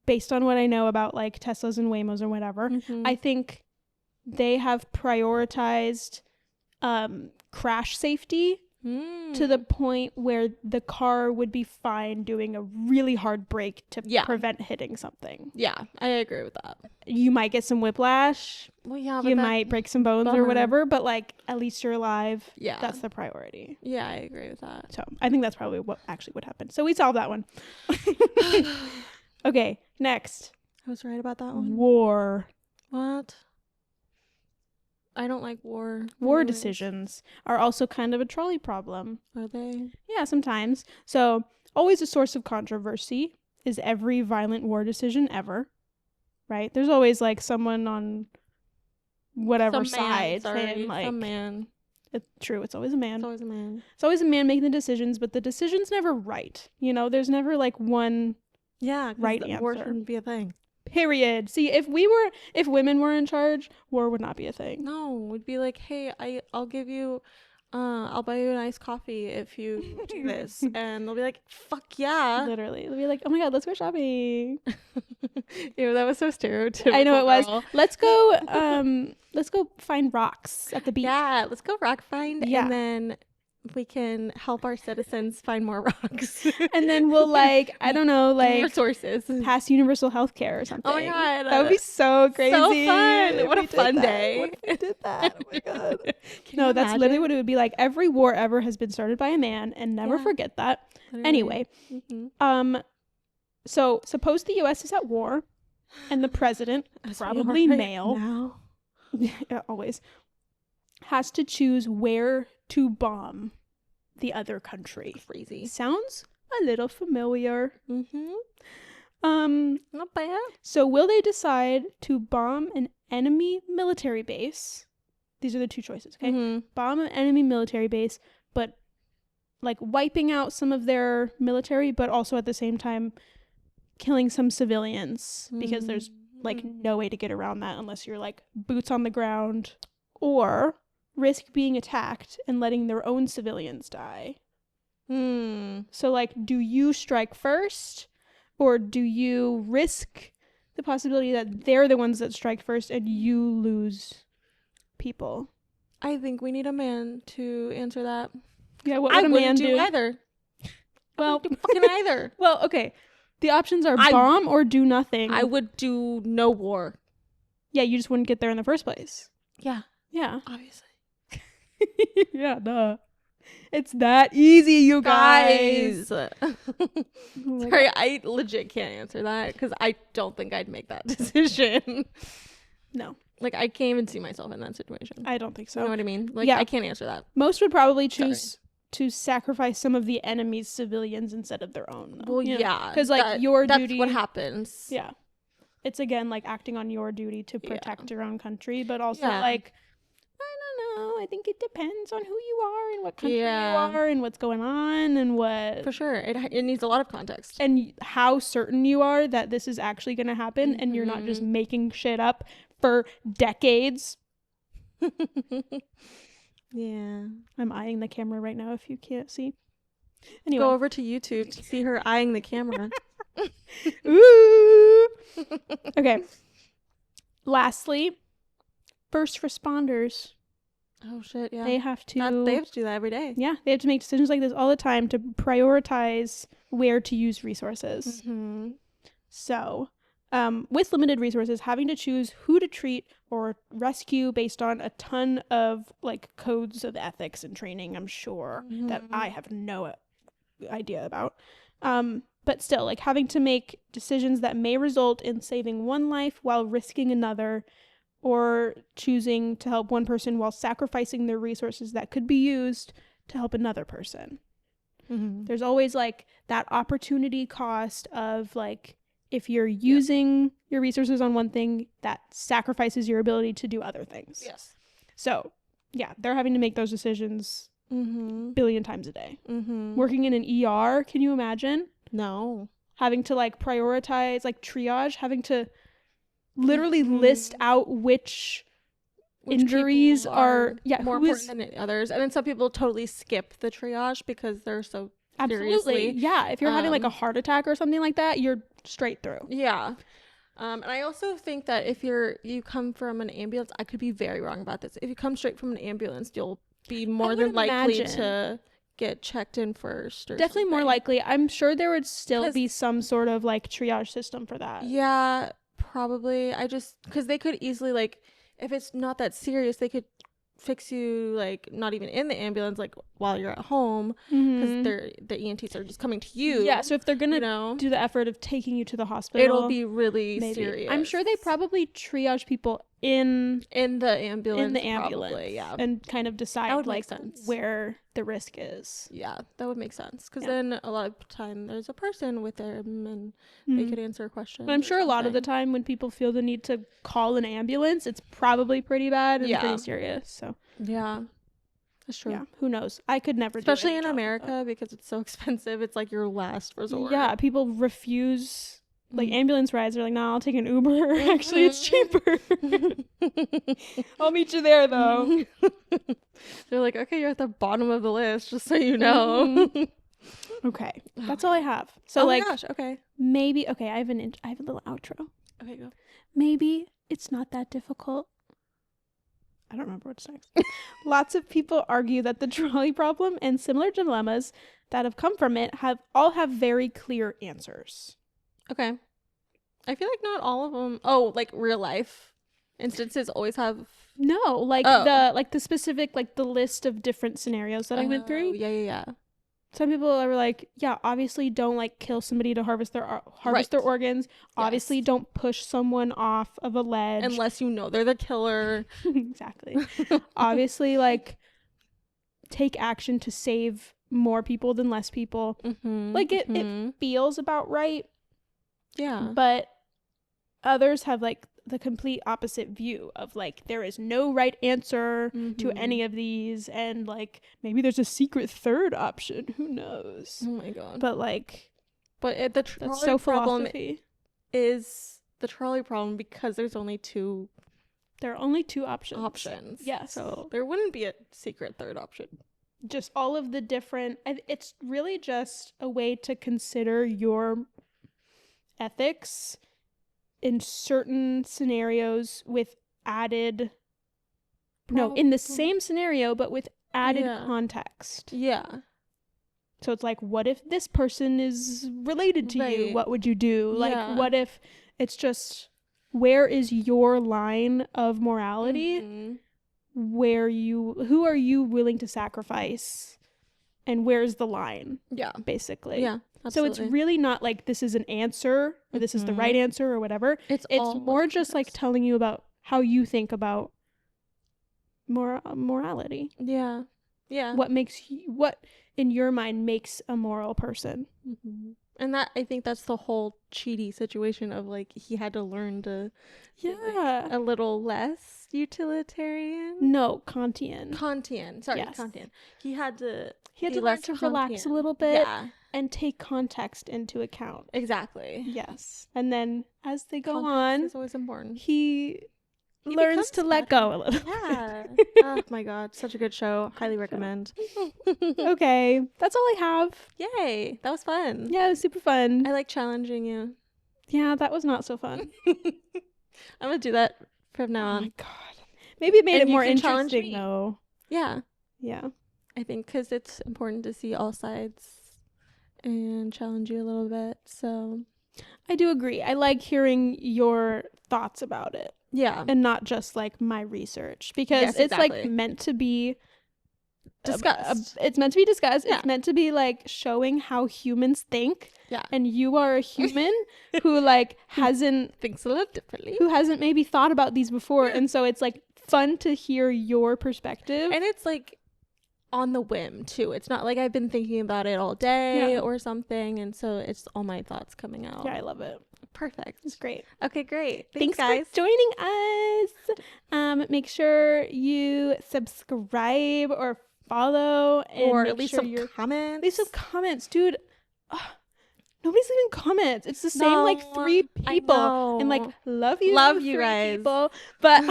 Speaker 1: based on what I know about, like, Teslas and Waymos or whatever, I think they have prioritized crash safety to the point where the car would be fine doing a really hard brake to prevent hitting something.
Speaker 2: Yeah, I agree with that.
Speaker 1: You might get some whiplash.
Speaker 2: Well, yeah,
Speaker 1: you might break some bones or whatever, but, like, at least you're alive.
Speaker 2: Yeah.
Speaker 1: That's the priority.
Speaker 2: Yeah, I agree with that.
Speaker 1: So I think that's probably what actually would happen. So we solved that one. Okay, next.
Speaker 2: I was right about that one.
Speaker 1: War.
Speaker 2: What? I don't like war.
Speaker 1: War decisions are also kind of a trolley problem.
Speaker 2: Are they?
Speaker 1: Yeah, sometimes. So always a source of controversy is every violent war decision ever. Right? There's always, like, someone on whatever side saying, like,
Speaker 2: some man.
Speaker 1: It's true. It's always a man.
Speaker 2: It's always a man.
Speaker 1: It's always a man making the decisions, but the decision's never right. You know, there's never, like, one right answer.
Speaker 2: War shouldn't be a thing.
Speaker 1: Period. See, if women were in charge, war would not be a thing.
Speaker 2: No, it would be like, hey, I'll give you I'll buy you a nice coffee if you do this. And they'll be like, fuck yeah.
Speaker 1: Literally. They'll be like, oh my God, let's go shopping.
Speaker 2: Ew, that was so stereotypical.
Speaker 1: I know it was.
Speaker 2: girl.
Speaker 1: Let's go find rocks at the beach.
Speaker 2: Yeah, let's go rock find.
Speaker 1: Yeah.
Speaker 2: And then we can help our citizens find more rocks.
Speaker 1: And then we'll like, I don't know, like
Speaker 2: resources.
Speaker 1: pass universal health care or something.
Speaker 2: Oh my God.
Speaker 1: That would be so crazy.
Speaker 2: So fun.
Speaker 1: if
Speaker 2: What
Speaker 1: we
Speaker 2: a
Speaker 1: did
Speaker 2: fun
Speaker 1: that.
Speaker 2: day.
Speaker 1: What if we did that? Oh my God.
Speaker 2: Can
Speaker 1: No,
Speaker 2: you
Speaker 1: that's literally
Speaker 2: imagine?
Speaker 1: what it would be like. Every war ever has been started by a man, and never
Speaker 2: Yeah.
Speaker 1: forget that.
Speaker 2: Literally.
Speaker 1: Anyway,
Speaker 2: Mhm.
Speaker 1: so suppose the US is at war and the president,
Speaker 2: As we
Speaker 1: probably
Speaker 2: are right
Speaker 1: male,
Speaker 2: now.
Speaker 1: yeah, always, has to choose where to bomb the other country.
Speaker 2: Crazy.
Speaker 1: Sounds a little familiar.
Speaker 2: Mm-hmm. Not bad.
Speaker 1: So will they decide to bomb an enemy military base? These are the two choices, okay?
Speaker 2: Mm-hmm.
Speaker 1: Bomb an enemy military base, but like wiping out some of their military, but also at the same time killing some civilians, because there's like no way to get around that unless you're like boots on the ground, or risk being attacked and letting their own civilians die. So like, do you strike first, or do you risk the possibility that they're the ones that strike first and you lose people?
Speaker 2: I think we need a man to answer that.
Speaker 1: Yeah, what
Speaker 2: I
Speaker 1: would a man
Speaker 2: wouldn't
Speaker 1: do?
Speaker 2: Either.
Speaker 1: Well,
Speaker 2: I wouldn't do fucking either.
Speaker 1: well, okay. The options are
Speaker 2: I-
Speaker 1: bomb or do nothing.
Speaker 2: I would do no war.
Speaker 1: Yeah, you just wouldn't get there in the first place.
Speaker 2: Yeah,
Speaker 1: Yeah.
Speaker 2: obviously.
Speaker 1: Yeah, duh. It's that easy, you guys.
Speaker 2: Guys.
Speaker 1: Oh my
Speaker 2: Sorry,
Speaker 1: God.
Speaker 2: I legit can't answer that because I don't think I'd make that decision.
Speaker 1: No,
Speaker 2: Like, I can't even see myself in that situation.
Speaker 1: I don't think
Speaker 2: You know
Speaker 1: so.
Speaker 2: what I mean? Like,
Speaker 1: Yeah.
Speaker 2: I can't answer that.
Speaker 1: Most would probably choose to sacrifice some of the enemy's civilians instead of their own. Though.
Speaker 2: Well,
Speaker 1: You know?
Speaker 2: yeah.
Speaker 1: 'Cause, like, your
Speaker 2: that's
Speaker 1: duty-
Speaker 2: what happens.
Speaker 1: Yeah. It's again like acting on your duty to
Speaker 2: Yeah.
Speaker 1: protect your own country, but also
Speaker 2: Yeah.
Speaker 1: like, I don't know. I think it depends on who you are and what country
Speaker 2: Yeah.
Speaker 1: you are and what's going on and what
Speaker 2: For sure. It needs a lot of context.
Speaker 1: and how certain you are that this is actually going to happen, and you're not just making shit up for decades.
Speaker 2: Yeah.
Speaker 1: I'm eyeing the camera right now if you can't see. Anyway.
Speaker 2: Go over to YouTube to see her eyeing the camera.
Speaker 1: Ooh. Okay. Lastly, first responders.
Speaker 2: Oh shit! Yeah.
Speaker 1: They have to
Speaker 2: They have to do that every day.
Speaker 1: Yeah, they have to make decisions like this all the time to prioritize where to use resources.
Speaker 2: Mm-hmm.
Speaker 1: So, with limited resources, having to choose who to treat or rescue based on a ton of like codes of ethics and training, I'm sure that I have no idea about. But still, like having to make decisions that may result in saving one life while risking another, or choosing to help one person while sacrificing their resources that could be used to help another person.
Speaker 2: Mm-hmm.
Speaker 1: There's always like that opportunity cost of like, if you're using your resources on one thing, that sacrifices your ability to do other things.
Speaker 2: Yes.
Speaker 1: So yeah, they're having to make those decisions
Speaker 2: Mm-hmm.
Speaker 1: billion times a day.
Speaker 2: Mm-hmm.
Speaker 1: Working in an ER, can you imagine?
Speaker 2: No.
Speaker 1: Having to like prioritize, like triage, having to literally list out which injuries
Speaker 2: people
Speaker 1: are
Speaker 2: more
Speaker 1: who is-
Speaker 2: important than others, and then some people totally skip the triage because they're so
Speaker 1: absolutely
Speaker 2: seriously.
Speaker 1: yeah, if you're having like a
Speaker 2: Um,
Speaker 1: heart attack or something like that, you're straight through.
Speaker 2: Yeah. And I also think that if you come from an ambulance, I could be very wrong about this. If you come straight from an ambulance, you'll be more
Speaker 1: would
Speaker 2: than likely
Speaker 1: imagine.
Speaker 2: to get checked in first. Or
Speaker 1: Definitely more
Speaker 2: something.
Speaker 1: likely. I'm sure there would still
Speaker 2: 'Cause-
Speaker 1: be some sort of like triage system for that.
Speaker 2: Yeah, probably. I just because they could easily like if it's not that serious, they could fix you like not even in the ambulance, like while you're at home, because
Speaker 1: Mhm.
Speaker 2: the ENTs are just coming to you.
Speaker 1: Yeah, so if they're gonna
Speaker 2: you know,
Speaker 1: do the effort of taking you to the hospital,
Speaker 2: it'll be really
Speaker 1: maybe.
Speaker 2: serious.
Speaker 1: I'm sure they probably triage people in
Speaker 2: in the ambulance.
Speaker 1: ambulance,
Speaker 2: probably, yeah.
Speaker 1: and kind of decide
Speaker 2: would make
Speaker 1: like
Speaker 2: sense.
Speaker 1: where the risk is.
Speaker 2: Yeah, that would make sense. Because
Speaker 1: Yeah.
Speaker 2: then a lot of time there's a person with them and they
Speaker 1: Mhm.
Speaker 2: could answer questions.
Speaker 1: But I'm
Speaker 2: or
Speaker 1: sure a lot of the
Speaker 2: something.
Speaker 1: time when people feel the need to call an ambulance, it's probably pretty bad and
Speaker 2: Yeah.
Speaker 1: pretty serious. So
Speaker 2: Yeah, that's true.
Speaker 1: yeah, who knows? I could never,
Speaker 2: Especially
Speaker 1: do any
Speaker 2: in
Speaker 1: job like
Speaker 2: America
Speaker 1: that.
Speaker 2: because it's so expensive. It's like your last resort.
Speaker 1: Yeah, people refuse like ambulance rides, they're like, nah, I'll take an Uber. Actually, it's cheaper. I'll meet you there though.
Speaker 2: They're like, okay, you're at the bottom of the list, just so you know.
Speaker 1: Okay, that's all I have. So like,
Speaker 2: my gosh, okay,
Speaker 1: maybe okay. I have a little outro.
Speaker 2: okay, go.
Speaker 1: Maybe it's not that difficult. I don't remember what's next. Lots of people argue that the trolley problem and similar dilemmas that have come from it have very clear answers.
Speaker 2: Okay. I feel like not all of them. Oh, like real life instances always have.
Speaker 1: No, like the specific, like the list of different scenarios that I went through.
Speaker 2: Yeah.
Speaker 1: Some people are like, yeah, obviously don't like kill somebody to harvest their organs. Yes. Obviously don't push someone off of a ledge
Speaker 2: unless you know they're the killer.
Speaker 1: Exactly. Obviously, like take action to save more people than less people. Like it feels about right.
Speaker 2: Yeah.
Speaker 1: But others have like the complete opposite view of like there is no right answer to any of these, and like maybe there's a secret third option, who knows.
Speaker 2: Oh my god.
Speaker 1: But like,
Speaker 2: the trolley problem is the trolley problem because there are only two options.
Speaker 1: Yes.
Speaker 2: So there wouldn't be a secret third option.
Speaker 1: Just all of the different, it's really just a way to consider your ethics in certain scenarios with added in the same scenario but with added context.
Speaker 2: Yeah.
Speaker 1: So it's like, what if this person is related to you? What would you do? Like, what if it's just, where is your line of morality? Who are you willing to sacrifice? And where's the line?
Speaker 2: Yeah.
Speaker 1: Basically.
Speaker 2: Yeah. Absolutely.
Speaker 1: So it's really not like this is an answer or this is the right answer or whatever. It's more just like telling you about how you think about morality.
Speaker 2: Yeah. Yeah.
Speaker 1: What in your mind makes a moral person.
Speaker 2: And that, I think that's the whole Cheaty situation of like he had to learn to be, like, a little less utilitarian.
Speaker 1: No, Kantian.
Speaker 2: Sorry, yes. Kantian. He had to
Speaker 1: learn to relax a little bit and take context into account.
Speaker 2: Exactly.
Speaker 1: Yes. And then as they go
Speaker 2: context
Speaker 1: on,
Speaker 2: is always important.
Speaker 1: He learns to let go a little.
Speaker 2: Yeah. Oh my god, such a good show. Highly recommend.
Speaker 1: Okay, that's all I have.
Speaker 2: Yay, that was fun.
Speaker 1: Yeah, it was super fun.
Speaker 2: I like challenging you.
Speaker 1: Yeah, that was not so fun.
Speaker 2: I'm gonna do that from now on.
Speaker 1: Oh my god. Maybe it made it more interesting though.
Speaker 2: Yeah.
Speaker 1: Yeah.
Speaker 2: I think because it's important to see all sides and challenge you a little bit. So
Speaker 1: I do agree. I like hearing your thoughts about it.
Speaker 2: Yeah.
Speaker 1: And not just like my research, because it's like meant to be
Speaker 2: discussed.
Speaker 1: It's meant to be discussed.
Speaker 2: Yeah.
Speaker 1: It's meant to be like showing how humans think.
Speaker 2: Yeah.
Speaker 1: And you are a human who like
Speaker 2: thinks a little differently.
Speaker 1: Who hasn't maybe thought about these before. And so it's like fun to hear your perspective.
Speaker 2: And it's like on the whim too. It's not like I've been thinking about it all day or something, and so it's all my thoughts coming out.
Speaker 1: Yeah, I love it.
Speaker 2: Perfect.
Speaker 1: It's great.
Speaker 2: Okay, great.
Speaker 1: Thanks
Speaker 2: guys
Speaker 1: for joining us. Make sure you subscribe or follow, and
Speaker 2: or leave some comments.
Speaker 1: Leave some comments, dude. Nobody's leaving comments. It's the same like 3 people, and like love you guys. People, but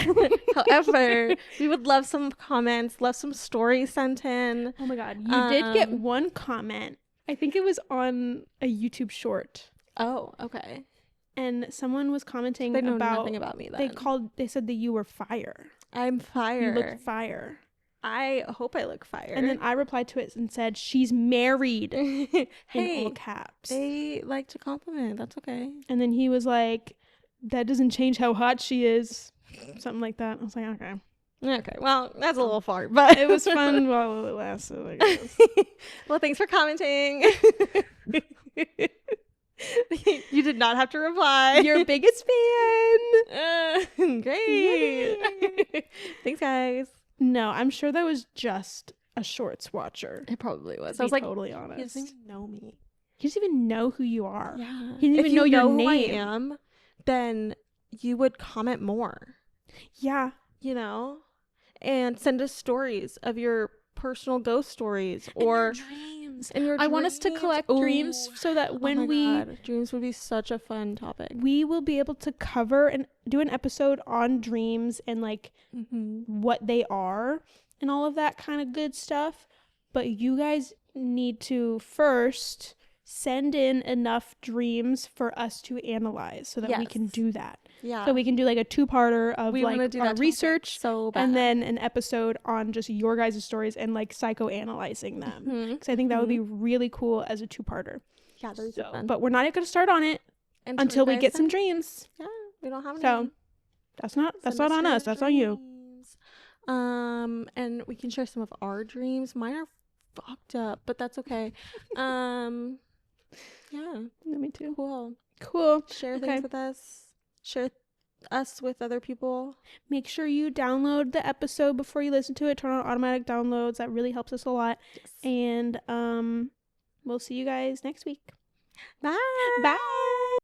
Speaker 2: however, we would love some comments, love some stories sent in.
Speaker 1: Oh my god, you did get one comment. I think it was on a YouTube short.
Speaker 2: Oh, okay.
Speaker 1: And someone was commenting
Speaker 2: they know nothing about me then.
Speaker 1: They said that you were fire.
Speaker 2: I'm fire.
Speaker 1: You look fire.
Speaker 2: I hope I look fire.
Speaker 1: And then I replied to it and said, she's married.
Speaker 2: Hey,
Speaker 1: in all caps.
Speaker 2: They like to compliment. That's okay.
Speaker 1: And then he was like, that doesn't change how hot she is. Something like that. I was like, okay.
Speaker 2: Okay, well, that's a little far, but
Speaker 1: it was fun while it lasted, I guess.
Speaker 2: Well, thanks for commenting. You did not have to reply.
Speaker 1: Your biggest fan.
Speaker 2: Great. Thanks, guys.
Speaker 1: No, I'm sure that was just a shorts watcher.
Speaker 2: It probably was.
Speaker 1: I was like,
Speaker 2: totally honest. He doesn't even know me.
Speaker 1: He doesn't even know who you are.
Speaker 2: Yeah.
Speaker 1: He didn't even know your name.
Speaker 2: Who I am, then you would comment more.
Speaker 1: Yeah.
Speaker 2: You know? And send us stories of your personal ghost stories or dreams. And your
Speaker 1: I want us to collect dreams so that when
Speaker 2: dreams would be such a fun topic.
Speaker 1: We will be able to cover and do an episode on dreams and like what they are and all of that kind of good stuff. But you guys need to first send in enough dreams for us to analyze so that we can do that.
Speaker 2: Yeah.
Speaker 1: So we can do like a 2-parter of like our research
Speaker 2: so bad.
Speaker 1: and then an episode on just your guys' stories and like psychoanalyzing them. Because I think that would be really cool as a 2-parter.
Speaker 2: Yeah, that would be fun.
Speaker 1: But we're not going to start on it until we get some dreams.
Speaker 2: Yeah, we don't have any.
Speaker 1: So that's not on us. That's on you.
Speaker 2: And we can share some of our dreams. Mine are fucked up, but that's okay. Yeah,
Speaker 1: me too.
Speaker 2: Cool. Share things with us. Share us with other people.
Speaker 1: Make sure you download the episode before you listen to it. Turn on automatic downloads. That really helps us a lot. Yes. And we'll see you guys next week.
Speaker 2: Bye.
Speaker 1: Bye.